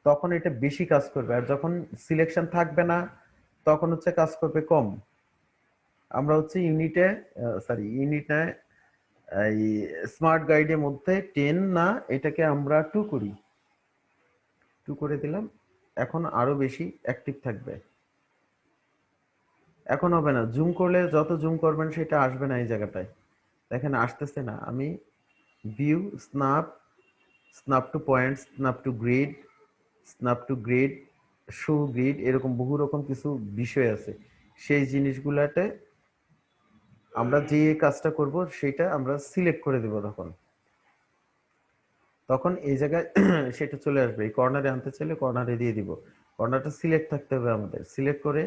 Speaker 2: তখন এটা বেশি কাজ করবে, আর যখন সিলেকশন থাকবে না তখন হচ্ছে কাজ করবে কম। আমরা হচ্ছে ইউনিটে এই স্মার্ট গাইডের মধ্যে 10 না, এটাকে আমরা 2 করি, 2 করে দিলাম। এখন আরো বেশি অ্যাক্টিভ থাকবে। এখন হবে না, জুম করলে যত জুম করবেন সেটা আসবে না এই জায়গাটায়, দেখেন আসতেছে না। আমি view, snap, snap to point, snap to grid, snap to grid, show grid, এরকম বহু রকম কিছু বিষয় আছে। সেই জিনিসগুলাতে আমরা যে কাজটা করব সেটা আমরা সিলেক্ট করে দেব। তখন এই জায়গায় সেটা চলে আসবে। এই কর্নারে আনতে চাইলে কর্নারে দিয়ে দিব। কর্নারটা সিলেক্ট থাকতে হবে আমাদের, সিলেক্ট করে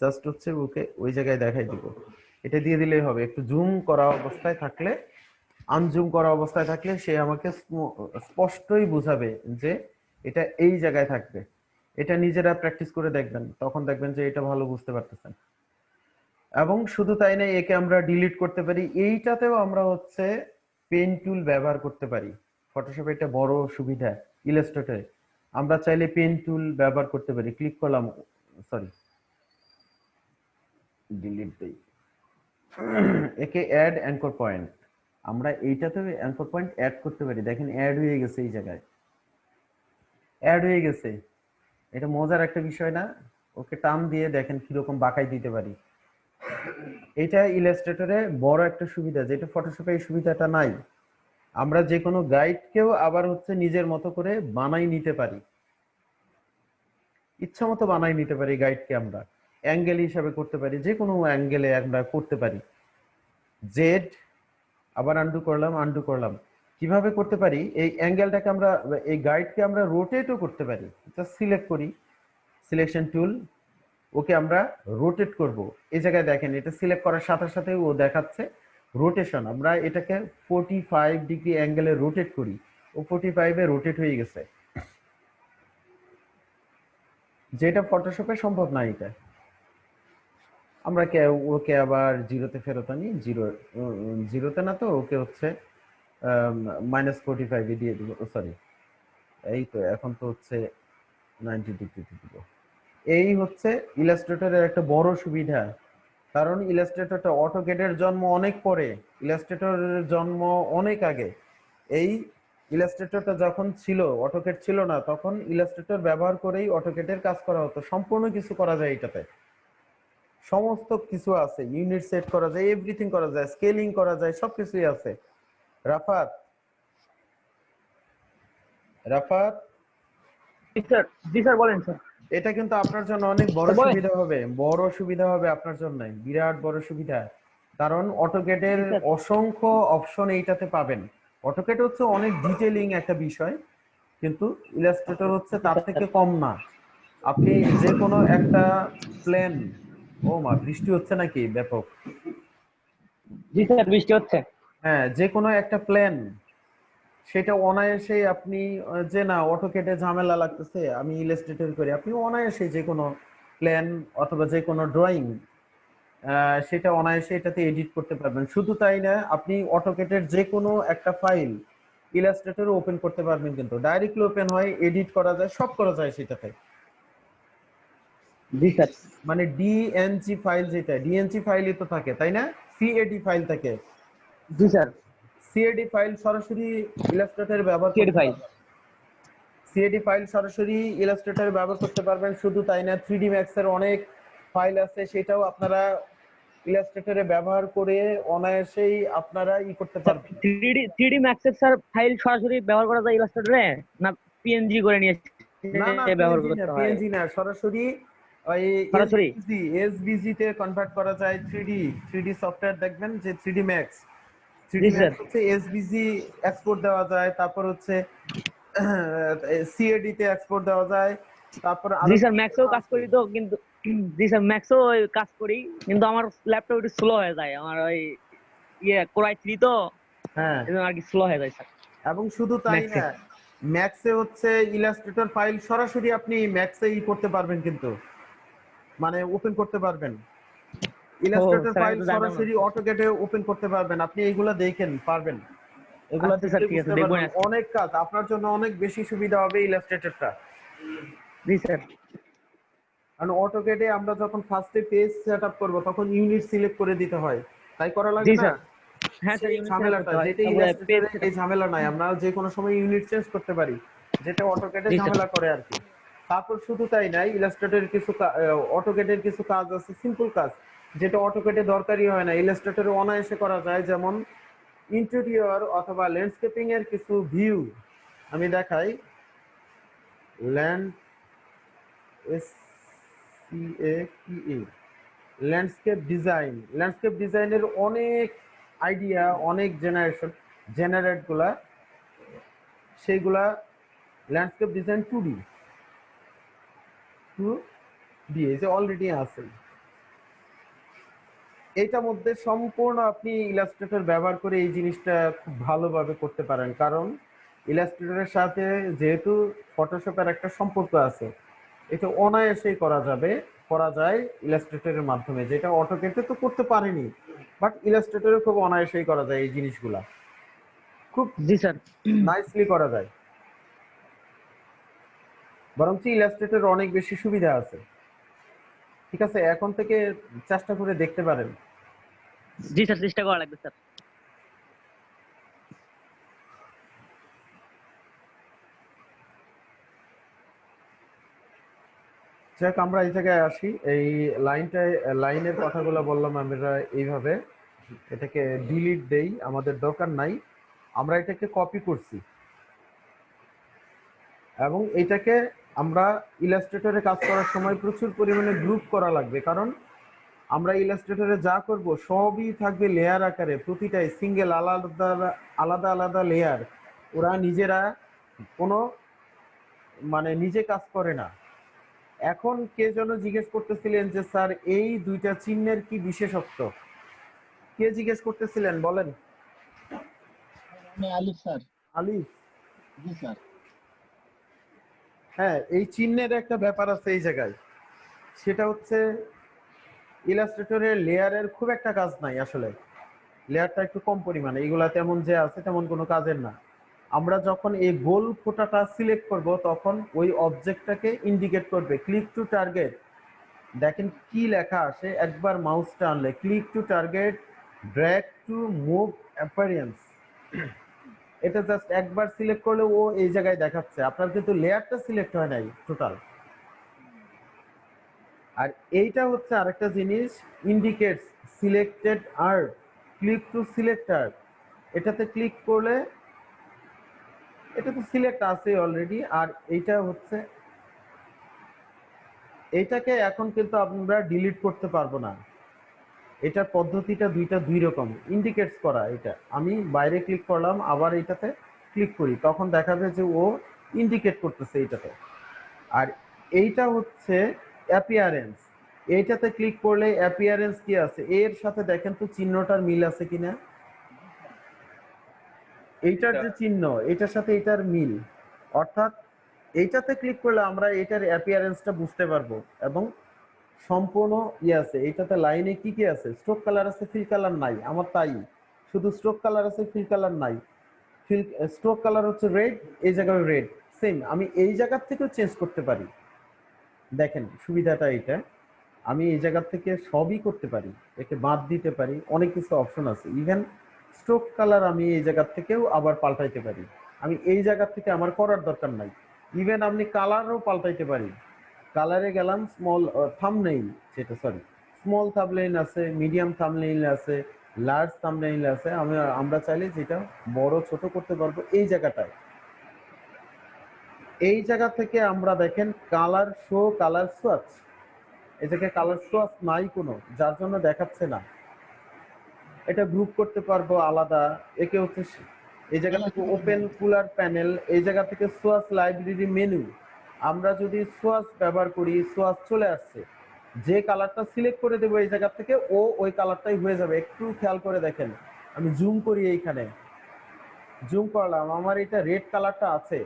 Speaker 2: জাস্ট হচ্ছে ওকে ওই জায়গায় দেখাই দিব। এটা দিয়ে দিলেই হবে। একটু জুম করা অবস্থায় থাকলে, আনজুম করা অবস্থায় থাকলে সে আমাকে স্পষ্টই বুঝাবে যে এটা এই জায়গায় থাকবে। এটা নিজেরা প্র্যাকটিস করে দেখবেন, তখন দেখবেন যে এটা ভালো বুঝতে পারতেছেন। এবং শুধু তাই না, একে আমরা ডিলিট করতে পারি। এইটাতেও আমরা হচ্ছে পেন টুল ব্যবহার করতে পারি। ফটোশপে একটা বড় সুবিধা, ইলাস্ট্রেটরে আমরা চাইলে পেন টুল ব্যবহার করতে পারি। ক্লিক করলাম, সরি ডিলিট দেই, একে অ্যাড অ্যাঙ্কর পয়েন্ট, আমরা এইটাতে অ্যাঙ্কর পয়েন্ট অ্যাড করতে পারি। দেখেন অ্যাড হয়ে গেছে, এই জায়গায় অ্যাড হয়ে গেছে। এটা মজার একটা বিষয় না? ওকে টান দিয়ে দেখেন কিরকম বাঁকাই দিতে পারি। এটা ইলাস্ট্রেটরে বড় একটা সুবিধা, যেটা ফটোশপে এই সুবিধাটা নাই। আমরা যে কোনো গাইডকেও আবার হচ্ছে নিজের মতো করে বানাই নিতে পারি, ইচ্ছা মতো বানাই নিতে পারি গাইডকে। আমরা অ্যাঙ্গেল হিসাবে করতে পারি, যে কোনো অ্যাঙ্গেলে আমরা করতে পারি। জেড, আবার আন্ডু করলাম। কিভাবে করতে পারি? এই অ্যাঙ্গেলটাকে আমরা, এই গাইডকে আমরা রোটেটও করতে পারি। জাস্ট সিলেক্ট করি, সিলেকশন টুল, ওকে আমরা রোটেট করব। এই জায়গায় দেখেন এটা সিলেক্ট করার সাথে সাথে ও দেখাচ্ছে রোটেশন। আমরা এটাকে 45 ডিগ্রি অ্যাঙ্গেলে রোটেট করি, ও 45-এ রোটেট হয়ে গেছে, যেটা ফটোশপে সম্ভব না। এটা আমরা ওকে আবার জিরোতে ফেরত আনি, জিরোতে না তো, ওকে হচ্ছে -45-এ দিয়ে দিব। সরি, এই তো এখন তো হচ্ছে 90 ডিগ্রিতে দিব। এই হচ্ছে ইলাস্ট্রেটরের একটা বড় সুবিধা। কারণ ইলাস্ট্রেটরটা অটোকেটের জন্ম অনেক পরে, ইলাস্ট্রেটরের জন্ম অনেক আগে। এই ইলাস্ট্রেটরটা যখন ছিল, অটোকেট ছিল না, তখন ইলাস্ট্রেটর ব্যবহার করেই অটোকেটের কাজ করা হতো। সম্পূর্ণ কিছু করা যায় এটাতে, সমস্ত কিছু আছে, ইউনিট সেট করা যায়, এভরিথিং করা যায়, স্কেলিং করা যায়, সবকিছুই আছে। রাফাত, রাফাত,
Speaker 1: জি স্যার বলেন স্যার।
Speaker 2: এটা কিন্তু আপনার জন্য অনেক বড়
Speaker 1: বলেন।
Speaker 2: সুবিধা হবে, বড় সুবিধা হবে আপনার জন্য, বিরাট বড় সুবিধা। কারণ অটোকেটের
Speaker 1: জি স্যার।
Speaker 2: অসংখ্য অপশন এইটাতে পাবেন। অটোকেট হচ্ছে অনেক ডিটেইলিং একটা বিষয়, কিন্তু ইলাস্ট্রেটর হচ্ছে তার থেকে কম না। আপনি যে কোনো একটা প্লেন, ও মা, বৃষ্টি হচ্ছে নাকি ব্যাপক?
Speaker 1: জি স্যার বৃষ্টি হচ্ছে।
Speaker 2: হ্যাঁ, যে কোনো একটা প্লেন সেটা অনায়াসেই আপনি যে না অটোকেটে ঝামেলা লাগতেছে আমি ইলাস্ট্রেটর করি, আপনি অনায়াসে যে কোনো প্ল্যান অথবা যে কোনো ড্রয়িং সেটা অনায়াসে এটাতে এডিট করতে পারবেন। শুধু তাই না, আপনি অটোকেটের যে কোনো একটা ফাইল ইলাস্ট্রেটরে ওপেন করতে পারবেন, কিন্তু ডাইরেক্টলি ওপেন হয়, এডিট করা যায়, সব করা যায় সেটাতে।
Speaker 1: জি স্যার।
Speaker 2: মানে ডিএনজি ফাইল, যেটা ডিএনজি ফাইলই তো থাকে তাই না, সিএডি ফাইল থাকে,
Speaker 1: জি স্যার।
Speaker 2: সিএডি ফাইল সরাসরি ইলাস্ট্রেটরে ব্যবহার
Speaker 1: সিএডি
Speaker 2: করতে
Speaker 1: ফাইল।
Speaker 2: পারবেন। সিএডি ফাইল সরাসরি ইলাস্ট্রেটরে ব্যবহার করতে পারবেন। শুধু তাই না, 3D Max এর অনেক ফাইল আছে, সেটাও আপনারা ইলাস্ট্রেটরে ব্যবহার করে অনায়াসেই আপনারা করতে পারবেন।
Speaker 1: 3D Max এর স্যার ফাইল সরাসরি ব্যবহার করা যায় ইলাস্ট্রেটরে, না পিএনজি করে নিয়ে
Speaker 2: না না,
Speaker 1: ব্যবহার
Speaker 2: পিএনজি না,
Speaker 1: করতে হয়?
Speaker 2: পিএনজি না, সরাসরি ওই
Speaker 1: সরাসরি।
Speaker 2: এসভিজি তে কনভার্ট করা যায়। 3D সফটওয়্যার দেখবেন যে 3D Max,
Speaker 1: জি
Speaker 2: 3D Max
Speaker 1: স্যার।
Speaker 2: হচ্ছে এসভিজি এক্সপোর্ট দেওয়া যায়, তারপর হচ্ছে সিএডি তে এক্সপোর্ট দেওয়া যায়, তারপর
Speaker 1: জি
Speaker 2: আরো
Speaker 1: স্যার, ম্যাক্সেও কাজ করি তো, কিন্তু জি স্যার ম্যাক্সেও কাজ করি, কিন্তু আমার ল্যাপটপ একটু স্লো হয়ে যায়, আমার ওই কোরাই 3 তো,
Speaker 2: হ্যাঁ।
Speaker 1: এজন্য আর কি স্লো হয়ে যায় স্যার
Speaker 2: এবং শুধু তাই
Speaker 1: ম্যাক্সে।
Speaker 2: না, ম্যাক্সে হচ্ছে ইলাস্ট্রেটর ফাইল সরাসরি আপনি ম্যাক্সে করতে পারবেন, কিন্তু মানে ওপেন করতে পারবেন। ইলাস্ট্রেটর
Speaker 1: স্যার, আমি
Speaker 2: ফাইল
Speaker 1: তো জানতাম না।
Speaker 2: সরাসরি অটোকেটে ওপেন করতে পারবেন। আপনি এইগুলা দেখেন পারবেন, এগুলা
Speaker 1: আচ্ছা স্যার,
Speaker 2: দেখলে
Speaker 1: ঠিক আছে,
Speaker 2: বুঝতে
Speaker 1: দেখবো
Speaker 2: পারবেন।
Speaker 1: আজকে।
Speaker 2: অনেক কাজ আপনার জন্য অনেক বেশি সুবিধা হবে ইলাস্ট্রেটরটা।
Speaker 1: জি স্যার।
Speaker 2: কারণ অটোকেটে আমরা যখন ফার্স্টে পেজ সেটআপ করব তখন ইউনিট সিলেক্ট করে দিতে হয়, তাই করা
Speaker 1: জি
Speaker 2: লাগে না?
Speaker 1: স্যার। হ্যাঁ স্যার,
Speaker 2: সেই
Speaker 1: ইউনিট সিলেক্ট
Speaker 2: ঝামেলাটা
Speaker 1: করতে হয়,
Speaker 2: যেটা
Speaker 1: তারপরে পেজ
Speaker 2: ইলাস্ট্রেটরে
Speaker 1: সেটআপ।
Speaker 2: এই ঝামেলা নাই, আমরা যে কোনো সময় ইউনিট চেঞ্জ করতে পারি, যেটা অটোকেটে
Speaker 1: জি স্যার।
Speaker 2: ঝামেলা করে আর কি। তারপর শুধু তাই নাই, ইলাস্ট্রেটরের কিছু অটোকেটের কিছু কাজ আছে, সিম্পল কাজ, যেটা অটোকেটে দরকারই হয় না, ইলাস্ট্রেটরে অনায়াসে করা যায়। যেমন ইন্টেরিয়র অথবা ল্যান্ডস্কেপিং এর কিছু ভিউ আমি দেখাই। ল্যান্ড এসসিএপিই ল্যান্ডস্কেপ ডিজাইন, ল্যান্ডস্কেপ ডিজাইনের অনেক আইডিয়া, অনেক জেনারেট গুলা, সেইগুলা ল্যান্ডস্কেপ ডিজাইন 2D এই যে অলরেডি আছে, এইটার মধ্যে সম্পূর্ণ আপনি ইলাস্ট্রেটর ব্যবহার করে এই জিনিসটা খুব ভালোভাবে করতে পারেন। কারণ ইলাস্ট্রেটরের সাথে যেহেতু ফটোশপের একটা সম্পর্ক আছে, এটা অনায়াসেই করা যায় ইলাস্ট্রেটরের মাধ্যমে, যেটা অটোকেটে তো করতে পারেনি, বাট ইলাস্ট্রেটরে খুব অনায়াসেই করা যায় এই জিনিসগুলা, খুব
Speaker 1: জি স্যার।
Speaker 2: নাইসলি করা যায়। বরঞ্চ ইলাস্ট্রেটর অনেক বেশি সুবিধা আছে। ঠিক আছে, এখন থেকে চেষ্টা করে দেখতে পারেন।
Speaker 1: জি স্যার, চেষ্টা করা লাগবে স্যার।
Speaker 2: যাক, আমরা এই জায়গায় আসি, এই লাইনের কথাগুলো বললাম আমরা এইভাবে, এটাকে ডিলিট দেই, আমাদের দরকার নাই। আমরা এটাকে কপি করছি এবং এটাকে আমরা ইলাস্ট্রেটরে কাজ করার সময় প্রচুর পরিমাণে গ্রুপ করা লাগবে, কারণ আমরা ইলাস্ট্রেটরে যা করব সবই থাকবে লেয়ার আকারে, প্রতিটাই সিঙ্গেল আলাদা আলাদা আলাদা লেয়ার। ওরা নিজেরা কোনো মানে নিজে কাজ করে না। এখন কে যেন জিজ্ঞেস করতেছিলেন যে স্যার এই দুইটা চিহ্নের কি বিশেষত্ব, কে জিজ্ঞেস করতেছিলেন বলেন?
Speaker 5: আমি আলিফ স্যার।
Speaker 2: আলিফ?
Speaker 5: জি স্যার।
Speaker 2: হ্যাঁ, এই চিহ্নের একটা ব্যাপার আছে এই জায়গায়, সেটা হচ্ছে ইলাস্ট্রেটরের লেয়ারের খুব একটা কাজ নাই আসলে, লেয়ারটা একটু কম পরিমাণে, এগুলা তেমন যে আছে তেমন কোনো কাজের না। আমরা যখন এই গোল ফোঁটাটা সিলেক্ট করব তখন ওই অবজেক্টটাকে ইন্ডিকেট করবে ক্লিক টু টার্গেট। দেখেন কি লেখা আসে, একবার মাউসটা আনলে click to target, drag to move appearance, এটা জাস্ট একবার সিলেক্ট করলে ও এই জায়গায় দেখাচ্ছে, আপনার কিন্তু লেয়ারটা সিলেক্ট হয় নাই টোটাল। আর এইটা হচ্ছে আরেকটা জিনিস, indicates selected art, click to select art, এটাতে ক্লিক করলে এটা তো সিলেক্ট আছে অলরেডি। আর এইটা হচ্ছে, এইটাকে এখন কিন্তু আমরা ডিলিট করতে পারবো না, এটার পদ্ধতিটা দুই রকম। ইন্ডিকেটস করা, এটা আমি বাইরে ক্লিক করলাম, আবার এইটাতে ক্লিক করি, তখন দেখাবে যে ও ইন্ডিকেট করতেছে এইটাতে। আর এইটা হচ্ছে অ্যাপিয়ারেন্স, এইটাতে ক্লিক করলে অ্যাপিয়ারেন্স কি আছে এর সাথে দেখেন তো চিহ্নটার মিল আছে কিনা। এইটার যে চিহ্ন এটার সাথে এটার মিল, অর্থাৎ এইটাতে ক্লিক করলে আমরা এটার অ্যাপিয়ারেন্সটা বুঝতে পারবো এবং সম্পূর্ণ আছে। এটাতে লাইনে কি কি আছে, স্ট্রোক কালার আছে, ফিল কালার নাই, আমার তাই শুধু স্ট্রোক কালার আছে, ফিল কালার নাই। ফিল স্ট্রোক কালার হচ্ছে রেড, এই জায়গায় রেড সেম, আমি এই জায়গা থেকেও চেঞ্জ করতে পারি। দেখেন সুবিধাটা এটা, আমি এই জায়গা থেকে সবই করতে পারি, একে বাদ দিতে পারি, অনেক কিছু অপশন আছে। ইভেন স্ট্রোক কালার আমি এই জায়গা থেকেও আবার পাল্টাইতে পারি, আমি এই জায়গা থেকে আমার করার দরকার নাই। ইভেন আপনি কালারও পাল্টাইতে পারি, কালারে গেলাম স্মল থাম্বনেইল, যেটা সরি স্মল থাম্বনেইল আছে, মিডিয়াম থাম্বনেইল আছে, লার্জ থাম্বনেইল আছে। আমরা চাইলে যেটা বড় ছোট করতে পারবো এই জায়গাটায়। এই জায়গা থেকে আমরা দেখেন কালার শো, কালার সোয়াচ, এটাকে কালার সোয়াচ নাই কোনো, যার জন্য দেখাচ্ছে না। এটা গ্রুপ করতে পারবো আলাদা, একে হচ্ছে এই জায়গা থেকে ওপেন কুলার প্যানেল, এই জায়গা থেকে সোয়াচ লাইব্রেরি মেনু। আমরা যদি সোয়াচ ব্যবহার করি, সোয়াচ চলে আসছে, যে কালারটা সিলেক্ট করে দেবো এই জায়গা থেকে ও ওই কালারটাই হয়ে যাবে। একটু খেয়াল করে দেখেন, আমি জুম করি, এইখানে জুম করলাম, আমার এটা রেড কালারটা আছে,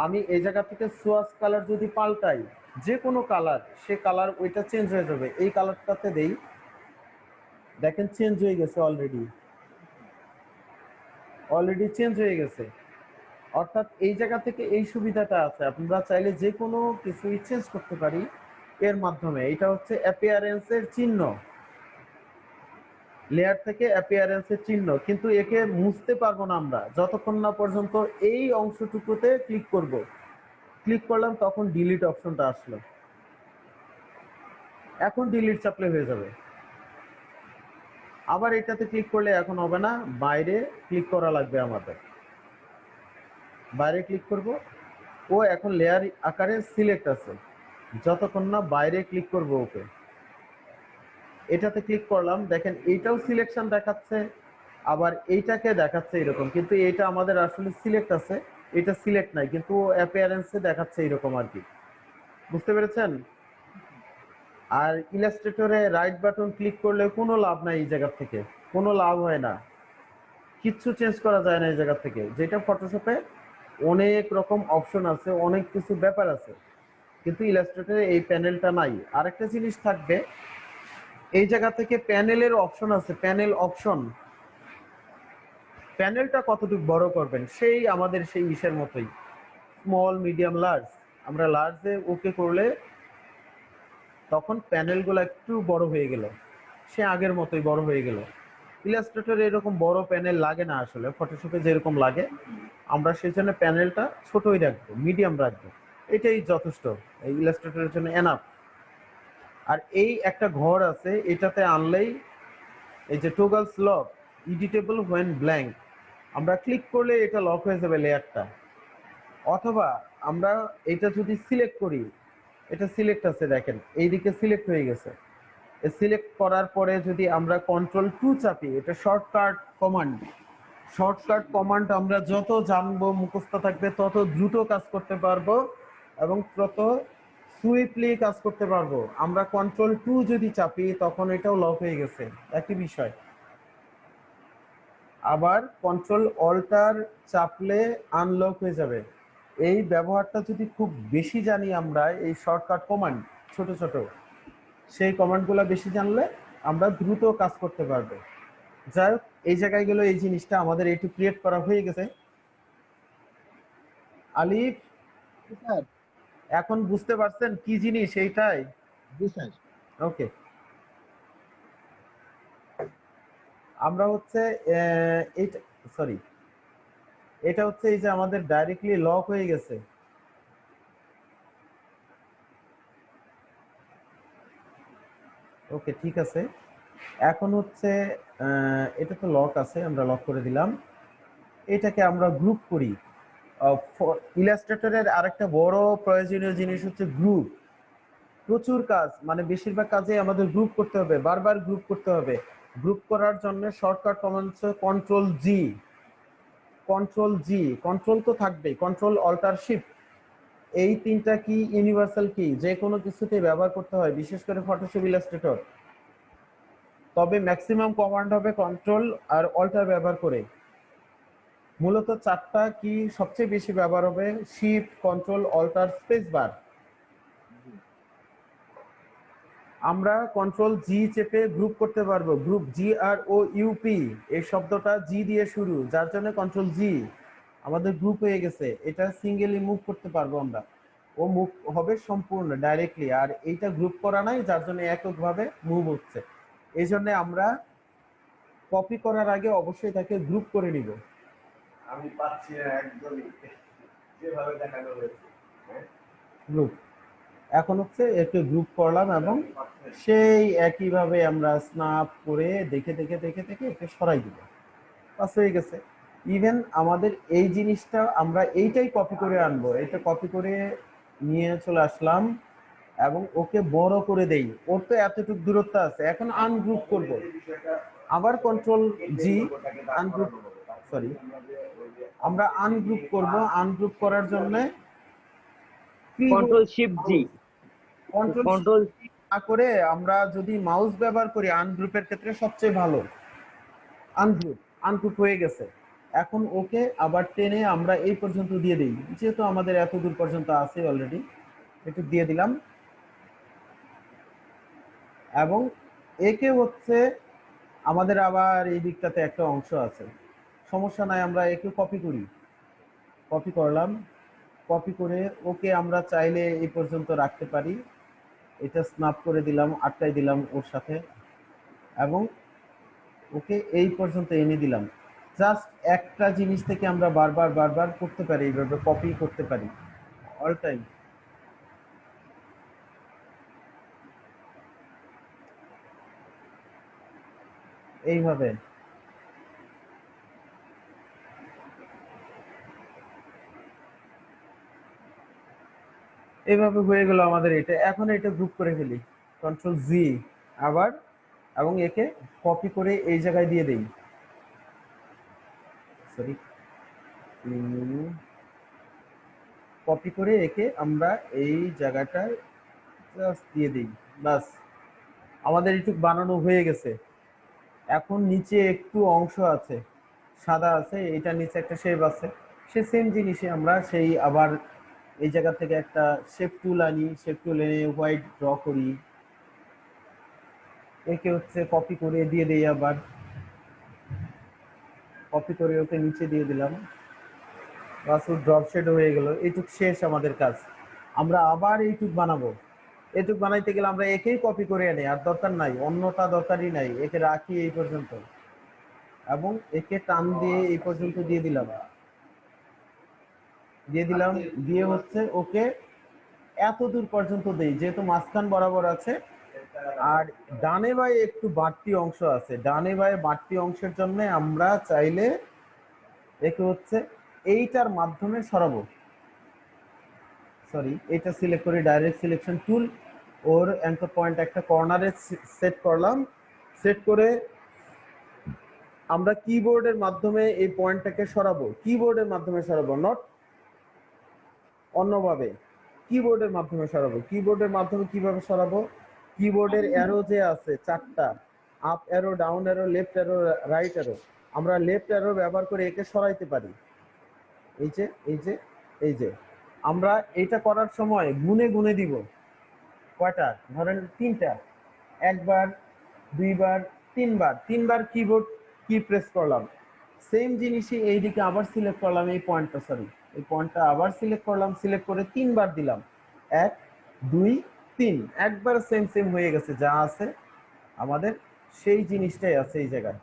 Speaker 2: আমি এই জায়গা থেকে সোয়াচ কালার যদি পাল্টাই যে কোনো কালার, সে কালার ওইটা চেঞ্জ হয়ে যাবে। এই কালারটাতে দেই, দেখেন চেঞ্জ হয়ে গেছে, অলরেডি চেঞ্জ হয়ে গেছে। অর্থাৎ এই জায়গা থেকে এই সুবিধাটা আছে, আপনারা চাইলে যে কোনো কিছুই চেঞ্জ করতে পারি এর মাধ্যমে। এটা হচ্ছে অ্যাপিয়ারেন্সের চিহ্ন, লেয়ার থেকে অ্যাপিয়ারেন্সের চিহ্ন, কিন্তু একে মুছতে পারবো না আমরা যতক্ষণ না পর্যন্ত এই অংশটুকুতে ক্লিক করব। ক্লিক করলাম, তখন ডিলিট অপশনটা আসলো, এখন ডিলিট চাপলে হয়ে যাবে। আবার এটাতে ক্লিক করলে এখন হবে না, বাইরে ক্লিক করা লাগবে আমাদের, বাইরে ক্লিক করব। ও এখন লেয়ার আকারে সিলেক্ট আছে, যতক্ষণ না বাইরে ক্লিক করব ওকে। এটাতে ক্লিক করলাম, দেখেন এইটাও সিলেকশন দেখাচ্ছে, আবার এইটাকে দেখাচ্ছে এরকম, কিন্তু এটা আমাদের আসলে সিলেক্ট আছে, এটা সিলেক্ট নাই, কিন্তু অ্যাপিয়ারেন্সে দেখাচ্ছে এরকম আর কি। বুঝতে পেরেছেন? আর ইলাস্ট্রেটরে রাইট বাটন ক্লিক করলে কোনো লাভ নাই, এই জায়গা থেকে কোনো লাভ হয় না, কিচ্ছু চেঞ্জ করা যায় না এই জায়গা থেকে। যেটা ফটোশপে অনেক রকম অপশন আছে, অনেক কিছু ব্যাপার আছে, কিন্তু ইলাস্ট্রেটরে এই প্যানেলটা নাই। আরেকটা জিনিস থাকবে, এই জায়গা থেকে প্যানেলের অপশন আছে, প্যানেল অপশন, প্যানেলটা কতটুকু বড় করবেন সেই আমাদের সেই ইসের মতোই, স্মল মিডিয়াম লার্জ। আমরা লার্জে ওকে করলে তখন প্যানেলগুলো একটু বড় হয়ে গেল, সে আগের মতোই বড় হয়ে গেল। ইলাস্ট্রেটরে এরকম বড় প্যানেল লাগে না আসলে, ফটোশপে যেরকম লাগে, আমরা সেই জন্য প্যানেলটা ছোটই রাখবো, মিডিয়াম রাখবো, এটাই যথেষ্ট এই ইলাস্ট্রেটরের জন্য এনাফ। আর এই একটা ঘর আছে, এটাতে আনলেই এই যে টগলস লক এডিটেবল হোয়েন ব্ল্যাঙ্ক, আমরা ক্লিক করলে এটা লক হয়ে যাবে লেয়ারটা। অথবা আমরা এটা যদি সিলেক্ট করি, এটা সিলেক্ট আছে দেখেন, এইদিকে সিলেক্ট হয়ে গেছে, সিলেক্ট করার পরে যদি আমরা Ctrl+2 চাপি, এটা শর্টকাট কমান্ড। শর্টকাট কমান্ড আমরা যত জানবো, মুখস্থ থাকবে, তত দ্রুত কাজ করতে পারবো এবং তত সুইফটলি কাজ করতে পারবো। আমরা Ctrl+2 যদি চাপি, তখন এটাও লক হয়ে গেছে, একই বিষয়। আবার Ctrl+Alt চাপলে আনলক হয়ে যাবে। এই ব্যবহারটা যদি খুব বেশি জানি আমরা, এই শর্টকাট কমান্ড ছোট ছোট, সেই কমান্ডগুলো বেশি জানলে আমরা দ্রুত কাজ করতে পারবো। যাই হোক, এই জায়গায় গেল এই জিনিসটা আমাদের একটু ক্রিয়েট করা হয়ে গেছে। আলিফ,
Speaker 5: জি স্যার।
Speaker 2: এখন বুঝতে পারছেন কি জিনিস এইটাই?
Speaker 5: জি স্যার।
Speaker 2: ওকে, আমরা হচ্ছে এইটা সরি, এটা হচ্ছে এই যে আমাদের ডাইরেক্টলি লক হয়ে গেছে। ওকে, ঠিক আছে। এখন হচ্ছে এটা তো লক আছে, আমরা লক করে দিলাম। এটাকে আমরা গ্রুপ করি। ইলাস্ট্রেটরের আরেকটা বড় প্রয়োজনীয় জিনিস হচ্ছে গ্রুপ। প্রচুর কাজ, মানে বেশিরভাগ কাজে আমাদের গ্রুপ করতে হবে, বারবার গ্রুপ করতে হবে। গ্রুপ করার জন্য শর্টকাট কমান্ড হচ্ছে Ctrl+G। কন্ট্রোল তো থাকবেই, Ctrl+Alt+Shift, এই তিনটা কি ইউনিভার্সাল কি, যে কোনো কিছুতে ব্যবহার করতে হয়, বিশেষ করে ফটোশপ, ইলাস্ট্রেটর। তবে ম্যাক্সিমাম কমান্ড হবে কন্ট্রোল আর অল্টার ব্যবহার করে। মূলত চারটা কি সবচেয়ে বেশি ব্যবহার হবে, shift, control, alter, space bar. আমরা কন্ট্রোল জি চেপে গ্রুপ করতে পারবো, গ্রুপ GROUP, এই শব্দটা জি দিয়ে শুরু, যার জন্য কন্ট্রোল জি, আমাদের গ্রুপ হয়ে গেছে। এটা সিঙ্গেলি মুভ করতে পারবো আমরা, ও মুভ হবে সম্পূর্ণ ডাইরেক্টলি। আর এইটা গ্রুপ করা নাই, যার জন্য এককভাবে মুভ হচ্ছে। এই জন্য আমরা কপি করার আগে অবশ্যই তাকে গ্রুপ করে নিব।
Speaker 6: আমি পাচ্ছি না একদমই যেভাবে দেখানো হয়েছে।
Speaker 2: গ্রুপ এখন হচ্ছে একটু গ্রুপ করলাম এবং সেই একইভাবে আমরা স্ন্যাপ করে দেখে দেখে দেখে দেখে একে সরাই দিব, বাস হয়ে গেছে। ইভেন আমাদের এই জিনিসটা আমরা এইটাই কপি করে আনবো, এটা কপি করে নিয়ে চলে আসলাম এবং ওকে বড় করে দেই। ওর তো এতটুকু দূরত্ব আছে, এখন আনগ্রুপ করব, আবার কন্ট্রোল জি, আনগ্রুপ, সরি, আমরা আনগ্রুপ করব। আনগ্রুপ করার জন্য
Speaker 1: কন্ট্রোল শিফট জি, কন্ট্রোল
Speaker 2: না করে আমরা যদি মাউস ব্যবহার করি আনগ্রুপের ক্ষেত্রে সবচেয়ে ভালো। আনগ্রুপ, আনগ্রুপ হয়ে গেছে। এখন ওকে আবার টেনে আমরা এই পর্যন্ত দিয়ে দিই, যেহেতু আমাদের এত দূর পর্যন্ত আছে অলরেডি, একটু দিয়ে দিলাম। এবং একে হচ্ছে আমাদের আবার এই দিকটাতে একটা অংশ আছে, সমস্যা নাই, আমরা একে কপি করি, কপি করলাম। কপি করে ওকে আমরা চাইলে এই পর্যন্ত রাখতে পারি, এটা স্ন্যাপ করে দিলাম, আটকাই দিলাম ওর সাথে, এবং ওকে এই পর্যন্ত এনে দিলাম। জাস্ট একটা জিনিস থেকে আমরা বারবার বারবার করতে পারি, এইভাবে কপি করতে পারি অল টাইম। এইভাবে এইভাবে হয়ে গেল আমাদের এটা। এখন এটা গ্রুপ করে ফেলি, কন্ট্রোল জি আবার, এবং একে কপি করে এই জায়গায় দিয়ে দেই, সরি, কপি করে একে আমরা এই জায়গাটায় জাস্ট দিয়ে দিই, বাস আমাদের এইটুক বানানো হয়ে গেছে। এখন নিচে একটু অংশ আছে সাদা আছে, এটা নিচে একটা শেপ আছে, সে সেম জিনিসে আমরা সেই আবার এই জায়গা থেকে একটা শেপ টুল আনি, শেপ টুল এনে হোয়াইট ড্র করি, একে হচ্ছে কপি করে দিয়ে দেই, আবার কপি করে ওকে নিচে দিয়ে দিলাম, বাস ও ড্রপ শেড হয়ে গেল। এইটুক শেষ আমাদের কাজ। আমরা আবার এইটুক বানাবো, এইটুক বানাইতে গেলে আমরা একেই কপি করে আনি, আর দরকার নাই, অন্যটা দরকারই নাই, একে রাখি এই পর্যন্ত এবং একে টান দিয়ে এই পর্যন্ত দিয়ে দিলাম, দিয়ে হচ্ছে ওকে এত দূর পর্যন্ত দেই, যেহেতু মাঝখান বরাবর আছে। আর ডানে বায়ে একটু বাড়তি অংশ আছে, ডানে বায়ে বাড়তি অংশের জন্য আমরা চাইলে একে হচ্ছে এইটার মাধ্যমে সরাবো, সরি, এটা সিলেক্ট করে ডাইরেক্ট সিলেকশন টুল, ওর অ্যাঙ্কর পয়েন্ট একটা কর্নারে সেট করলাম, সেট করে আমরা কিবোর্ডের মাধ্যমে এই পয়েন্টটাকে সরাবো, কিবোর্ডের মাধ্যমে সরাবো, নট অন্যভাবে, কিবোর্ডের মাধ্যমে সরাবো। কিবোর্ডের মাধ্যমে কিভাবে সরাবো, কিবোর্ডের অ্যারো যে আছে চারটা, up arrow, down arrow, left arrow, right arrow, আমরা লেফট অ্যারো ব্যবহার করে একে সরাইতে পারি। এই যে এই যে এই যে আমরা এটা করার সময় গুনে গুনে দিব, কয়টা, ধরেন তিনটা, একবার, দুইবার, তিনবার, তিনবার কিবোর্ড কি প্রেস করলাম, সেম জিনিসই এইদিকে আবার সিলেক্ট করলাম, এই পয়েন্টটা, সরি, এই পয়েন্টটা আবার সিলেক্ট করলাম, সিলেক্ট করে তিনবার দিলাম, 1 2 3, একবার সেম সেম হয়ে গেছে, যা আছে আমাদের সেই জিনিসটাই আছে এই জায়গায়,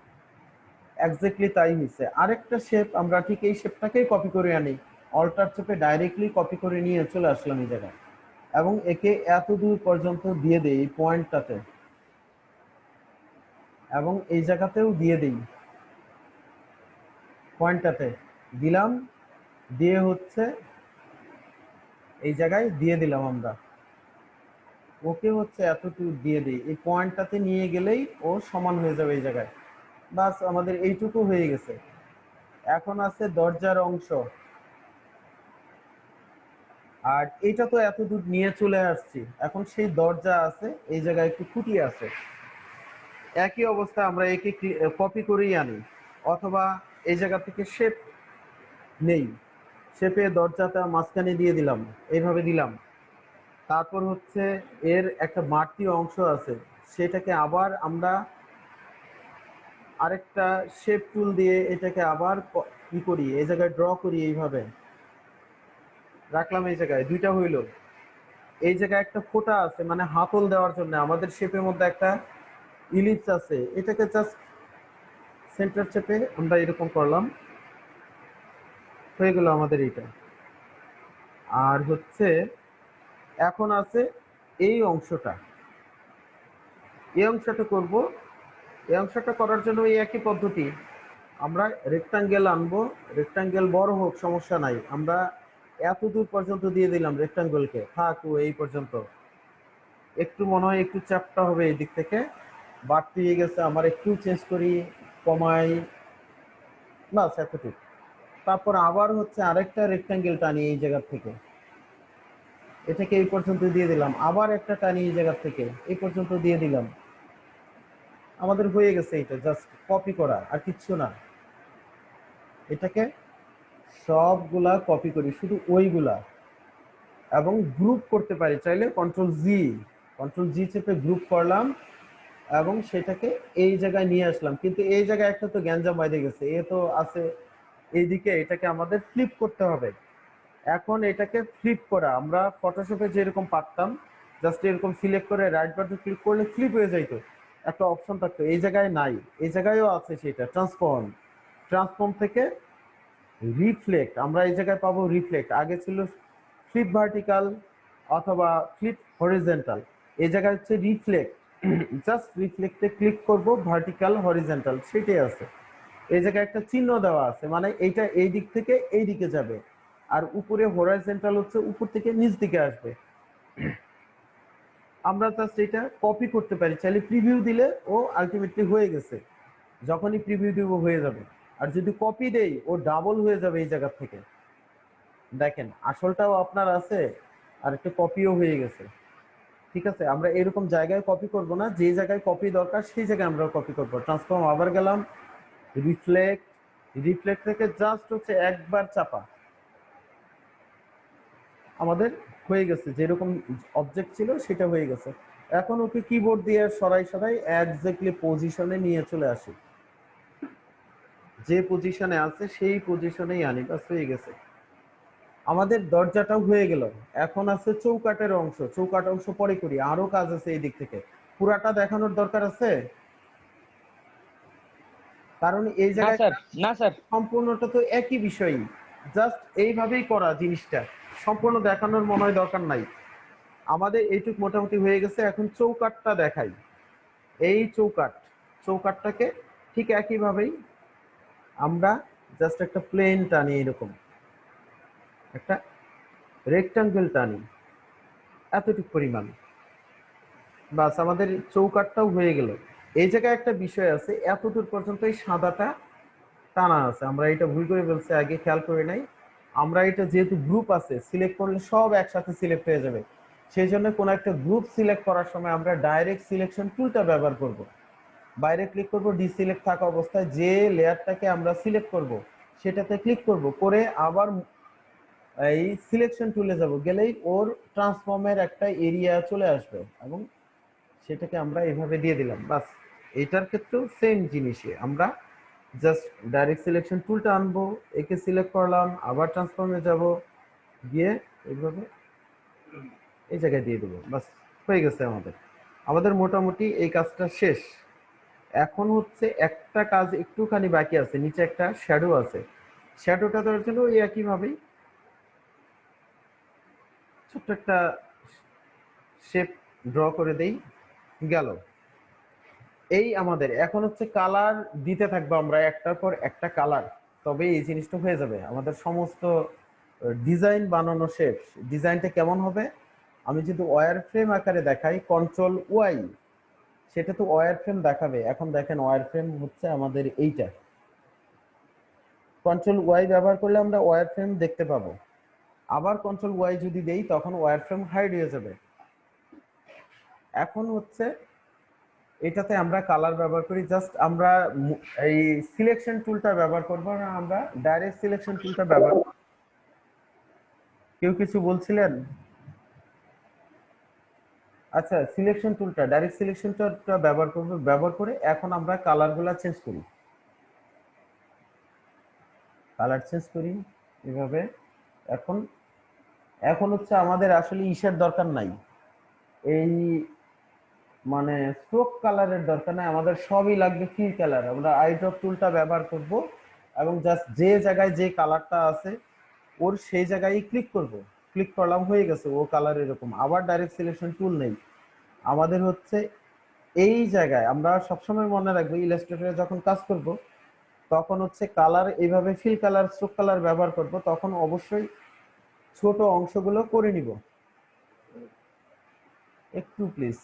Speaker 2: এক্স্যাক্টলি তাই হয়েছে। আরেকটা শেপ আমরা ঠিক এই শেপটাকেই কপি করে আনি, অল্টার চেপে ডাইরেক্টলি কপি করে নিয়ে চলে আসলাম এই জায়গায়, এবং একে এত দূর পর্যন্ত দিয়ে দেই এই পয়েন্টটাতে, এবং এই জায়গাতেও দিয়ে দেই, পয়েন্টটাতে দিলাম, দিয়ে হচ্ছে এই জায়গায় দিয়ে দিলাম আমরা, ওকে হচ্ছে এতটুকু দিয়ে দিই, এই পয়েন্টটাতে নিয়ে গেলেই ও সমান হয়ে যাবে এই জায়গায়, বাস আমাদের এইটুকু হয়ে গেছে। এখন আছে দরজার অংশ, আর এটা তো এত দূর নিয়ে চলে আসছি, এখন সেই দরজা আছে এই জায়গায় একটু খুঁটি আছে, একই অবস্থা আমরা একে কপি করেই আনি, অথবা এই জায়গা থেকে শেপ নেই, শেপে দরজাটা মাঝখানে দিয়ে দিলাম, এইভাবে দিলাম। তারপর হচ্ছে এর একটা বাড়তি অংশ আছে, সেটাকে আবার আমরা আরেকটা শেপ টুল দিয়ে এটাকে আবার ই করি, এই জায়গায় ড্র করি, এইভাবে রাখলাম। এই জায়গায় দুইটা হইল। এই জায়গায় একটা ফোঁটা আছে, মানে হাতল দেওয়ার জন্য আমাদের শেপের মধ্যে একটা ইলিপস আছে, এটাকে জাস্ট সেন্টার চেপে আমরা এরকম করলাম, হয়ে গেল আমাদের এইটা। আর হচ্ছে এখন আছে এই অংশটা, এই অংশটা করব। এই অংশটা করার জন্য এই একই পদ্ধতি, আমরা রেক্টাঙ্গেল আনবো, রেক্টাঙ্গেল বড় হোক সমস্যা নাই, আমরা এত দূর পর্যন্ত দিয়ে দিলাম রেক্টাঙ্গেলকে, থাকো এই পর্যন্ত। একটু মনে হয় একটু চ্যাপটা হবে এই দিক থেকে, বাড়তি হয়ে গেছে, আমার একটু চেঞ্জ করি, কমাই, বাস এতটুকু। তারপর আবার হচ্ছে আরেকটা রেক্টাঙ্গেল টানি এই জায়গা থেকে, এটাকে এই পর্যন্ত দিয়ে দিলাম, আবার একটা টানি এই জায়গা থেকে এই পর্যন্ত দিয়ে দিলাম। আমাদের হয়ে গেছে, এটা জাস্ট কপি করা আর কিচ্ছু না। এটাকে সবগুলা কপি করি, শুধু ওইগুলা, এবং গ্রুপ করতে পারি চাইলে কন্ট্রোল জি চেপে গ্রুপ করলাম এবং সেটাকে এই জায়গায় নিয়ে আসলাম। কিন্তু এই জায়গায় একটা তো গ্যাঞ্জাম বাইরে গেছে, এ তো আছে এইদিকে, এটাকে আমাদের ফ্লিপ করতে হবে। এখন এটাকে ফ্লিপ করা আমরা ফটোশপে যেরকম পারতাম, জাস্ট এরকম সিলেক্ট করে রাইট বাটন ক্লিক করলে ফ্লিপ হয়ে যাইতো, একটা অপশন থাকতো, এই জায়গায় নাই। এই জায়গায়ও আছে সেটা, ট্রান্সফর্ম থেকে রিফ্লেক্ট, আমরা এই জায়গায় পাবো রিফ্লেক্ট। আগে ছিল ফ্লিপ ভার্টিক্যাল অথবা ফ্লিপ হরিজন্টাল, এই জায়গায় হচ্ছে রিফ্লেক্ট। জাস্ট রিফ্লেক্টে ক্লিক করব, ভার্টিক্যাল হরিজন্টাল সেটাই আছে। এই জায়গায় একটা চিহ্ন দেওয়া আছে, মানে এইটা এই দিক থেকে এই দিকে যাবে, আর উপরে হরাইজন্টাল হচ্ছে উপর থেকে নিচ দিকে আসবে। আমরা জাস্ট এটা কপি করতে পারি, চাইলে প্রিভিউ দিলে ও আলটিমেটলি হয়ে গেছে, যখনই প্রিভিউ দিব হয়ে যাবে। আর যদি কপি দেই ও ডাবল হয়ে যাবে এই জায়গা থেকে। দেখেন আসলটাও আপনার আছে আর একটা কপিও হয়ে গেছে। ঠিক আছে, আমরা এরকম জায়গায় কপি করব না, যে জায়গায় কপি দরকার সেই জায়গায় আমরা কপি করব। ট্রান্সফর্ম আবার গেলাম, রিফ্লেক্ট থেকে জাস্ট হচ্ছে একবার চাপা, আমাদের হয়ে গেছে, যেরকম অবজেক্ট ছিল সেটা হয়ে গেছে। এখন ওকে কিবোর্ড দিয়ে সরাই এক্স্যাক্টলি পজিশনে নিয়ে চলে আসি, যে পজিশনে আছে সেই পজিশনেই আনি, বাস হয়ে গেছে। আমাদের দরজাটাও হয়ে গেল। এখন আছে চৌকাটের অংশ, চৌকাট অংশ পরে করি, আরো কাজ আছে এই দিক থেকে, পুরাটা দেখানোর দরকার আছে, কারণ এই
Speaker 1: না
Speaker 2: জায়গায়
Speaker 1: স্যার, না স্যার।
Speaker 2: সম্পূর্ণটা তো একই বিষয়ই, জাস্ট এইভাবেই করা জিনিসটা, সম্পূর্ণ দেখানোর মনে হয় দরকার নাই। আমাদের এইটুক মোটামুটি হয়ে গেছে, এখন চৌকাটটা দেখাই। এই চৌকাটটাকে ঠিক একইভাবেই আমরা জাস্ট একটা প্লেন টানি, এরকম একটা রেক্টাঙ্গেল টানি এতটুক পরিমাণ, বাস আমাদের চৌকাটটাও হয়ে গেল। এই জায়গায় একটা বিষয় আছে, এতদূর পর্যন্ত এই সাদাটা টানা আছে, আমরা এটা ভুল করে ফেলছি, আগে খেয়াল করে নাই। আমরা এটা যেহেতু গ্রুপ আছে, সিলেক্ট করলে সব একসাথে সিলেক্ট হয়ে যাবে, সেই জন্য কোনো একটা গ্রুপ সিলেক্ট করার সময় আমরা ডাইরেক্ট সিলেকশন টুলটা ব্যবহার করব। বাইরে ক্লিক করব, ডিসিলেক্ট থাকা অবস্থায় যে লেয়ারটাকে আমরা সিলেক্ট করব সেটাতে ক্লিক করব, করে আবার এই সিলেকশন টুলে যাব, গেলেই ওর ট্রান্সফর্মের একটা এরিয়া চলে আসবে এবং সেটাকে আমরা এভাবে দিয়ে দিলাম। বাস এটার ক্ষেত্রেও সেম জিনিসই, আমরা জাস্ট ডাইরেক্ট সিলেকশন টুলটা আনবো, একে সিলেক্ট করলাম, আবার ট্রান্সফর্মে যাব, গিয়ে এইভাবে এই জায়গায় দিয়ে দেবো, বাস হয়ে গেছে। আমাদের মোটামুটি এই কাজটা শেষ। এখন হচ্ছে একটা কাজ একটুখানি বাকি আছে, নিচে একটা শ্যাডো আছে, শ্যাডোটা দেওয়ার জন্য ওই একইভাবেই ছোট্ট একটা শেপ ড্র করে দেই, গেল। এই আমাদের এখন হচ্ছে কালার দিতে থাকবো আমরা একটার পর একটা কালার, তবে এই জিনিসটা হয়ে যাবে আমাদের সমস্ত ডিজাইন বানানো শেষ। ডিজাইনটা কেমন হবে আমি যদি ওয়্যার ফ্রেম আকারে দেখাই, কন্ট্রোল ওয়াই, সেটা তো ওয়্যার ফ্রেম দেখাবে। এখন দেখেন ওয়্যার ফ্রেম হচ্ছে আমাদের এইটা, কন্ট্রোল ওয়াই ব্যবহার করলে আমরা ওয়্যার ফ্রেম দেখতে পাবো। আবার কন্ট্রোল ওয়াই যদি দেই তখন ওয়্যার ফ্রেম হাইড হয়ে যাবে। এখন হচ্ছে এটাতে আমরা কালার ব্যবহার করি, জাস্ট আমরা এই সিলেকশন টুলটা ব্যবহার করব না, আমরা ডাইরেক্ট সিলেকশন টুলটা ব্যবহার। কেউ কিছু বলছিলেন? আচ্ছা, সিলেকশন টুলটা, ডাইরেক্ট সিলেকশন টুলটা ব্যবহার করব, ব্যবহার করে এখন আমরা কালারগুলো চেঞ্জ করি, কালার চেঞ্জ করি এভাবে। এখন এখন হচ্ছে আমাদের আসলে ইসের দরকার নাই, এই মানে স্ট্রোক কালারের দরকার নাই, আমাদের সবই লাগবে ফিল কালার। আমরা আই ড্রপ টুলটা ব্যবহার করব এবং জাস্ট যে জায়গায় যে কালারটা আছে ওর সেই জায়গায় ক্লিক করব, ক্লিক করলাম, হয়ে গেছে ও কালার এরকম। আবার ডাইরেক্ট সিলেকশন টুল নেই, আমাদের হচ্ছে এই জায়গায় আমরা সবসময় মনে রাখবো ইলাস্ট্রেটরে যখন কাজ করব তখন হচ্ছে কালার এইভাবে ফিল কালার স্ট্রোক কালার ব্যবহার করব, তখন অবশ্যই ছোট অংশগুলো করে নিব। একটু প্লিজ।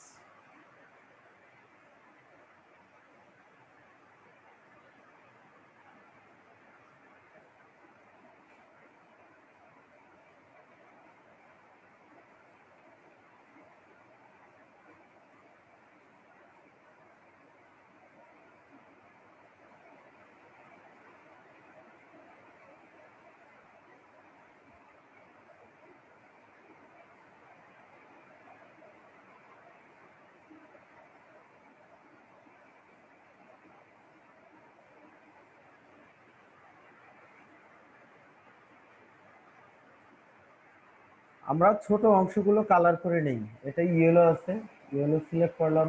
Speaker 2: আমরা ছোট অংশগুলো কালার করে নেই। এটা ইয়েলো আছে, ইয়েলো সিলেক্ট করলাম।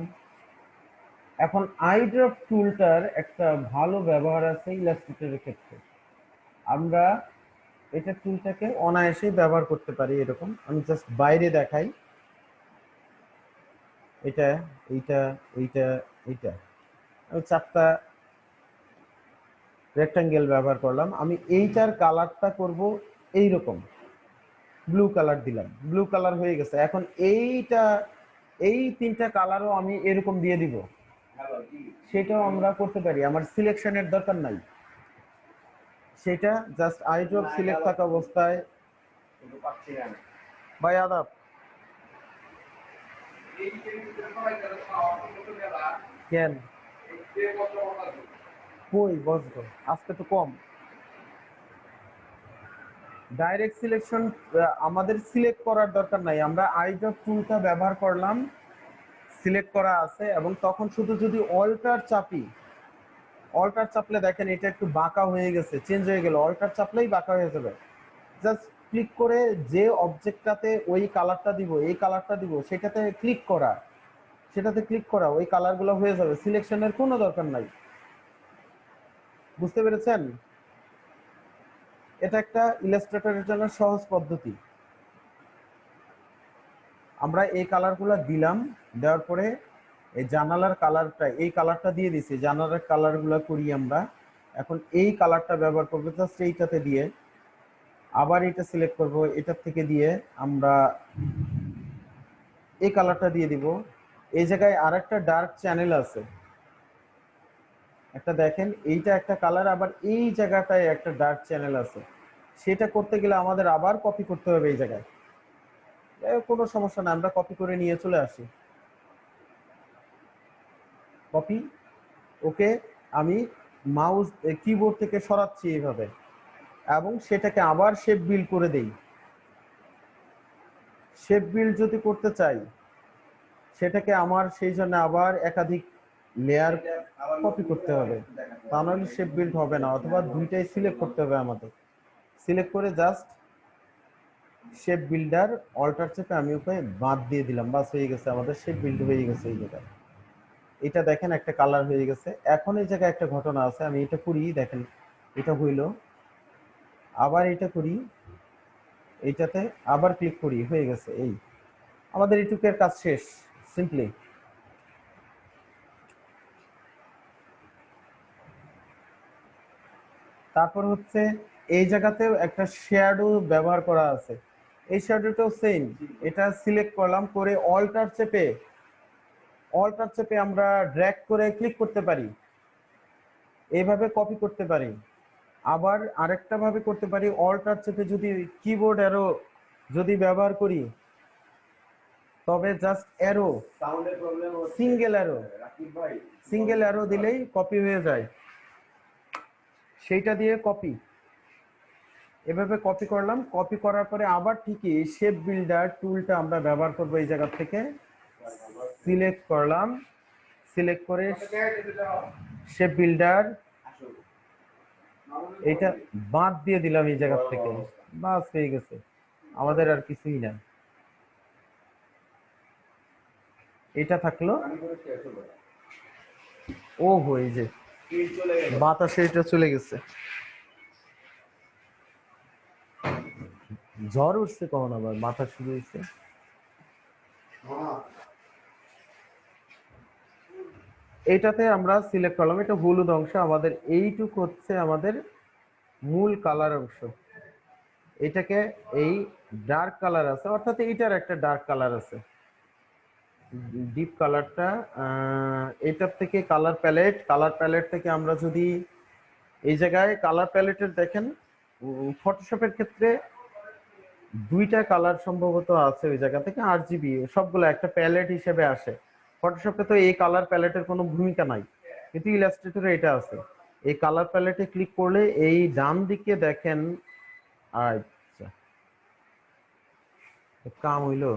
Speaker 2: এখন আই ড্রপ টুলটার একটা ভালো ব্যবহার আছে ইলাস্ট্রেটরের ক্ষেত্রে, আমরা এটা টুলটাকে অনায়াসে ব্যবহার করতে পারি এরকম। আমি জাস্ট বাইরে দেখাই, এটা এইটা এইটা এইটা, আমি 4টা রেক্টাঙ্গেল ব্যবহার করলাম। আমি এইটার কালারটা করব এইরকম, ব্লু কালার দিলাম, ব্লু কালার হয়ে গেছে। এখন এইটা এই 3টা কালারও আমি এরকম দিয়ে দিব, সেটাও আমরা করতে পারি, আমার সিলেকশনের দরকার নাই। সেটা জাস্ট আই ড্রপ সিলেক্ট থাকা অবস্থায়। ভাই আদাব, কেন কই বসবো, আজকে তো কম। ডাইরেক্ট সিলেকশন আমাদের সিলেক্ট করার দরকার নাই, আমরা আই ড্রপ টুলটা ব্যবহার করলাম, সিলেক্ট করা আছে, এবং তখন শুধু যদি অল্টার চাপি, অল্টার চাপলে দেখেন এটা একটু বাঁকা হয়ে গেছে, চেঞ্জ হয়ে গেল, অল্টার চাপলেই বাঁকা হয়ে যাবে। জাস্ট ক্লিক করে যে অবজেক্টটাতে ওই কালারটা দিব, এই কালারটা দিব, সেটাতে ক্লিক করা, সেটাতে ক্লিক করা, ওই কালারগুলো হয়ে যাবে, সিলেকশনের কোনো দরকার নাই। বুঝতে পেরেছেন? এটা একটা ইলাস্ট্রেটরের জন্য সহজ পদ্ধতি। আমরা এই কালারগুলো দিলাম, দেওয়ার পরে এই জানালার কালারটা, এই কালারটা দিয়ে দিছি, জানালার কালারগুলো করি আমরা। এখন এই কালারটা ব্যবহার করবো, জাস্ট এইটাতে দিয়ে আবার এটা সিলেক্ট করব, এটার থেকে দিয়ে আমরা এই কালারটা দিয়ে দিব। এই জায়গায় আরেকটা ডার্ক চ্যানেল আছে, একটা দেখেন, এইটা একটা কালার, আবার এই জায়গাটায় একটা ডার্ক চ্যানেল আছে, সেটা করতে গেলে আমাদের আবার কপি করতে হবে এই জায়গায়। কোনো সমস্যা না, আমরা কপি করে নিয়ে চলে আসি, কপি। ওকে, আমি মাউস কিবোর্ড থেকে সরাচ্ছি এইভাবে, এবং সেটাকে আবার শেপ বিল্ড করে দেই। শেপ বিল্ড যদি করতে চাই সেটাকে আমার সেই জন্য আবার একাধিক লেয়ার কপি করতে হবে, তা নাহলে শেপ বিল্ড হবে না, অথবা দুইটাই সিলেক্ট করতে হবে আমাদের। সিলেক্ট করে জাস্ট শেপ বিল্ডার অল্টার চেপে আমি ওকে বাদ দিয়ে দিলাম, বাস হয়ে গেছে, আমাদের শেপ বিল্ড হয়ে গেছে এই জায়গায়। এটা দেখেন একটা কালার হয়ে গেছে। এখন এই জায়গায় একটা ঘটনা আছে, আমি এটা করি, দেখেন এটা হইল, আবার এটা করি, এইটাতে আবার ক্লিক করি, হয়ে গেছে। এই আমাদের এইটুকের কাজ শেষ, সিম্পলি। তারপর হচ্ছে এই জায়গাতেও একটা শ্যাডো ব্যবহার করা আছে, এই শ্যাডোটাও সেম, এটা সিলেক্ট করলাম, করে অল্টার চেপে, অল্টার চেপে আমরা ড্র্যাগ করে ক্লিক করতে পারি, এইভাবে কপি করতে পারি। আবার আরেকটা ভাবে করতে পারি, অল্টার চেপে যদি কিবোর্ড অ্যারো যদি ব্যবহার করি, তবে জাস্ট অ্যারো,
Speaker 6: সাউন্ডের প্রবলেম হচ্ছে
Speaker 2: সিঙ্গেল অ্যারো,
Speaker 6: রাকিব ভাই,
Speaker 2: সিঙ্গেল অ্যারো দিলেই কপি হয়ে যায়। সেইটা দিয়ে কপি, এভাবে কপি করলাম। কপি করার পরে আবার ঠিকই শেপ বিল্ডার টুলটা আমরা ব্যবহার করব। এই জায়গা থেকে সিলেক্ট করলাম, সিলেক্ট করে শেপ বিল্ডার এটা বাদ দিয়ে দিলাম এই জায়গা থেকে, বাস হয়ে গেছে, আমাদের আর কিছুই না। এটা থাকলো। ও হয়ে যে
Speaker 6: চলে গেল।
Speaker 2: বাতাসে এটা চলে গেছে। ঝড় উঠছে কখন আবার মাথা শুরু হয়েছে। এইটাতে আমরা সিলেক্ট করলাম, এটা হলুদ অংশ আমাদের, এইটুক হচ্ছে আমাদের মূল কালার অংশ। এটাকে এই ডার্ক কালার আছে, অর্থাৎ এইটার একটা ডার্ক কালার আছে, ডিপ কালারটা। এটার থেকে কালার প্যালেট, কালার প্যালেট থেকে আমরা যদি এই জায়গায় কালার প্যালেটের দেখেন, ফটোশপের ক্ষেত্রে দুইটা কালার সম্ভবত আছে ওই জায়গা থেকে, RGB সবগুলো একটা প্যালেট হিসেবে আসে। ফটোশপে তো এই কালার প্যালেটের কোনো ভূমিকা নাই, কিন্তু ইলাস্ট্রেটরে এটা আছে। এই কালার প্যালেটে ক্লিক করলে এই ডান দিকে দেখেন, আচ্ছা কাম হইলো,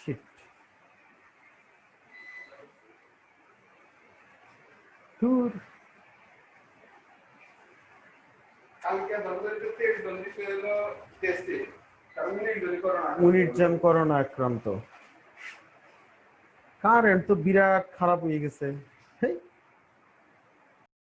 Speaker 2: শিট দূর।
Speaker 6: কালকে দরজার করতে জলদি পেয়ে এলো টেস্টে, কারণ জলদি করো না।
Speaker 2: উনিরজাম করোনা আক্রান্ত। কারেন্ট তো বিরাট খারাপ হয়ে গেছে।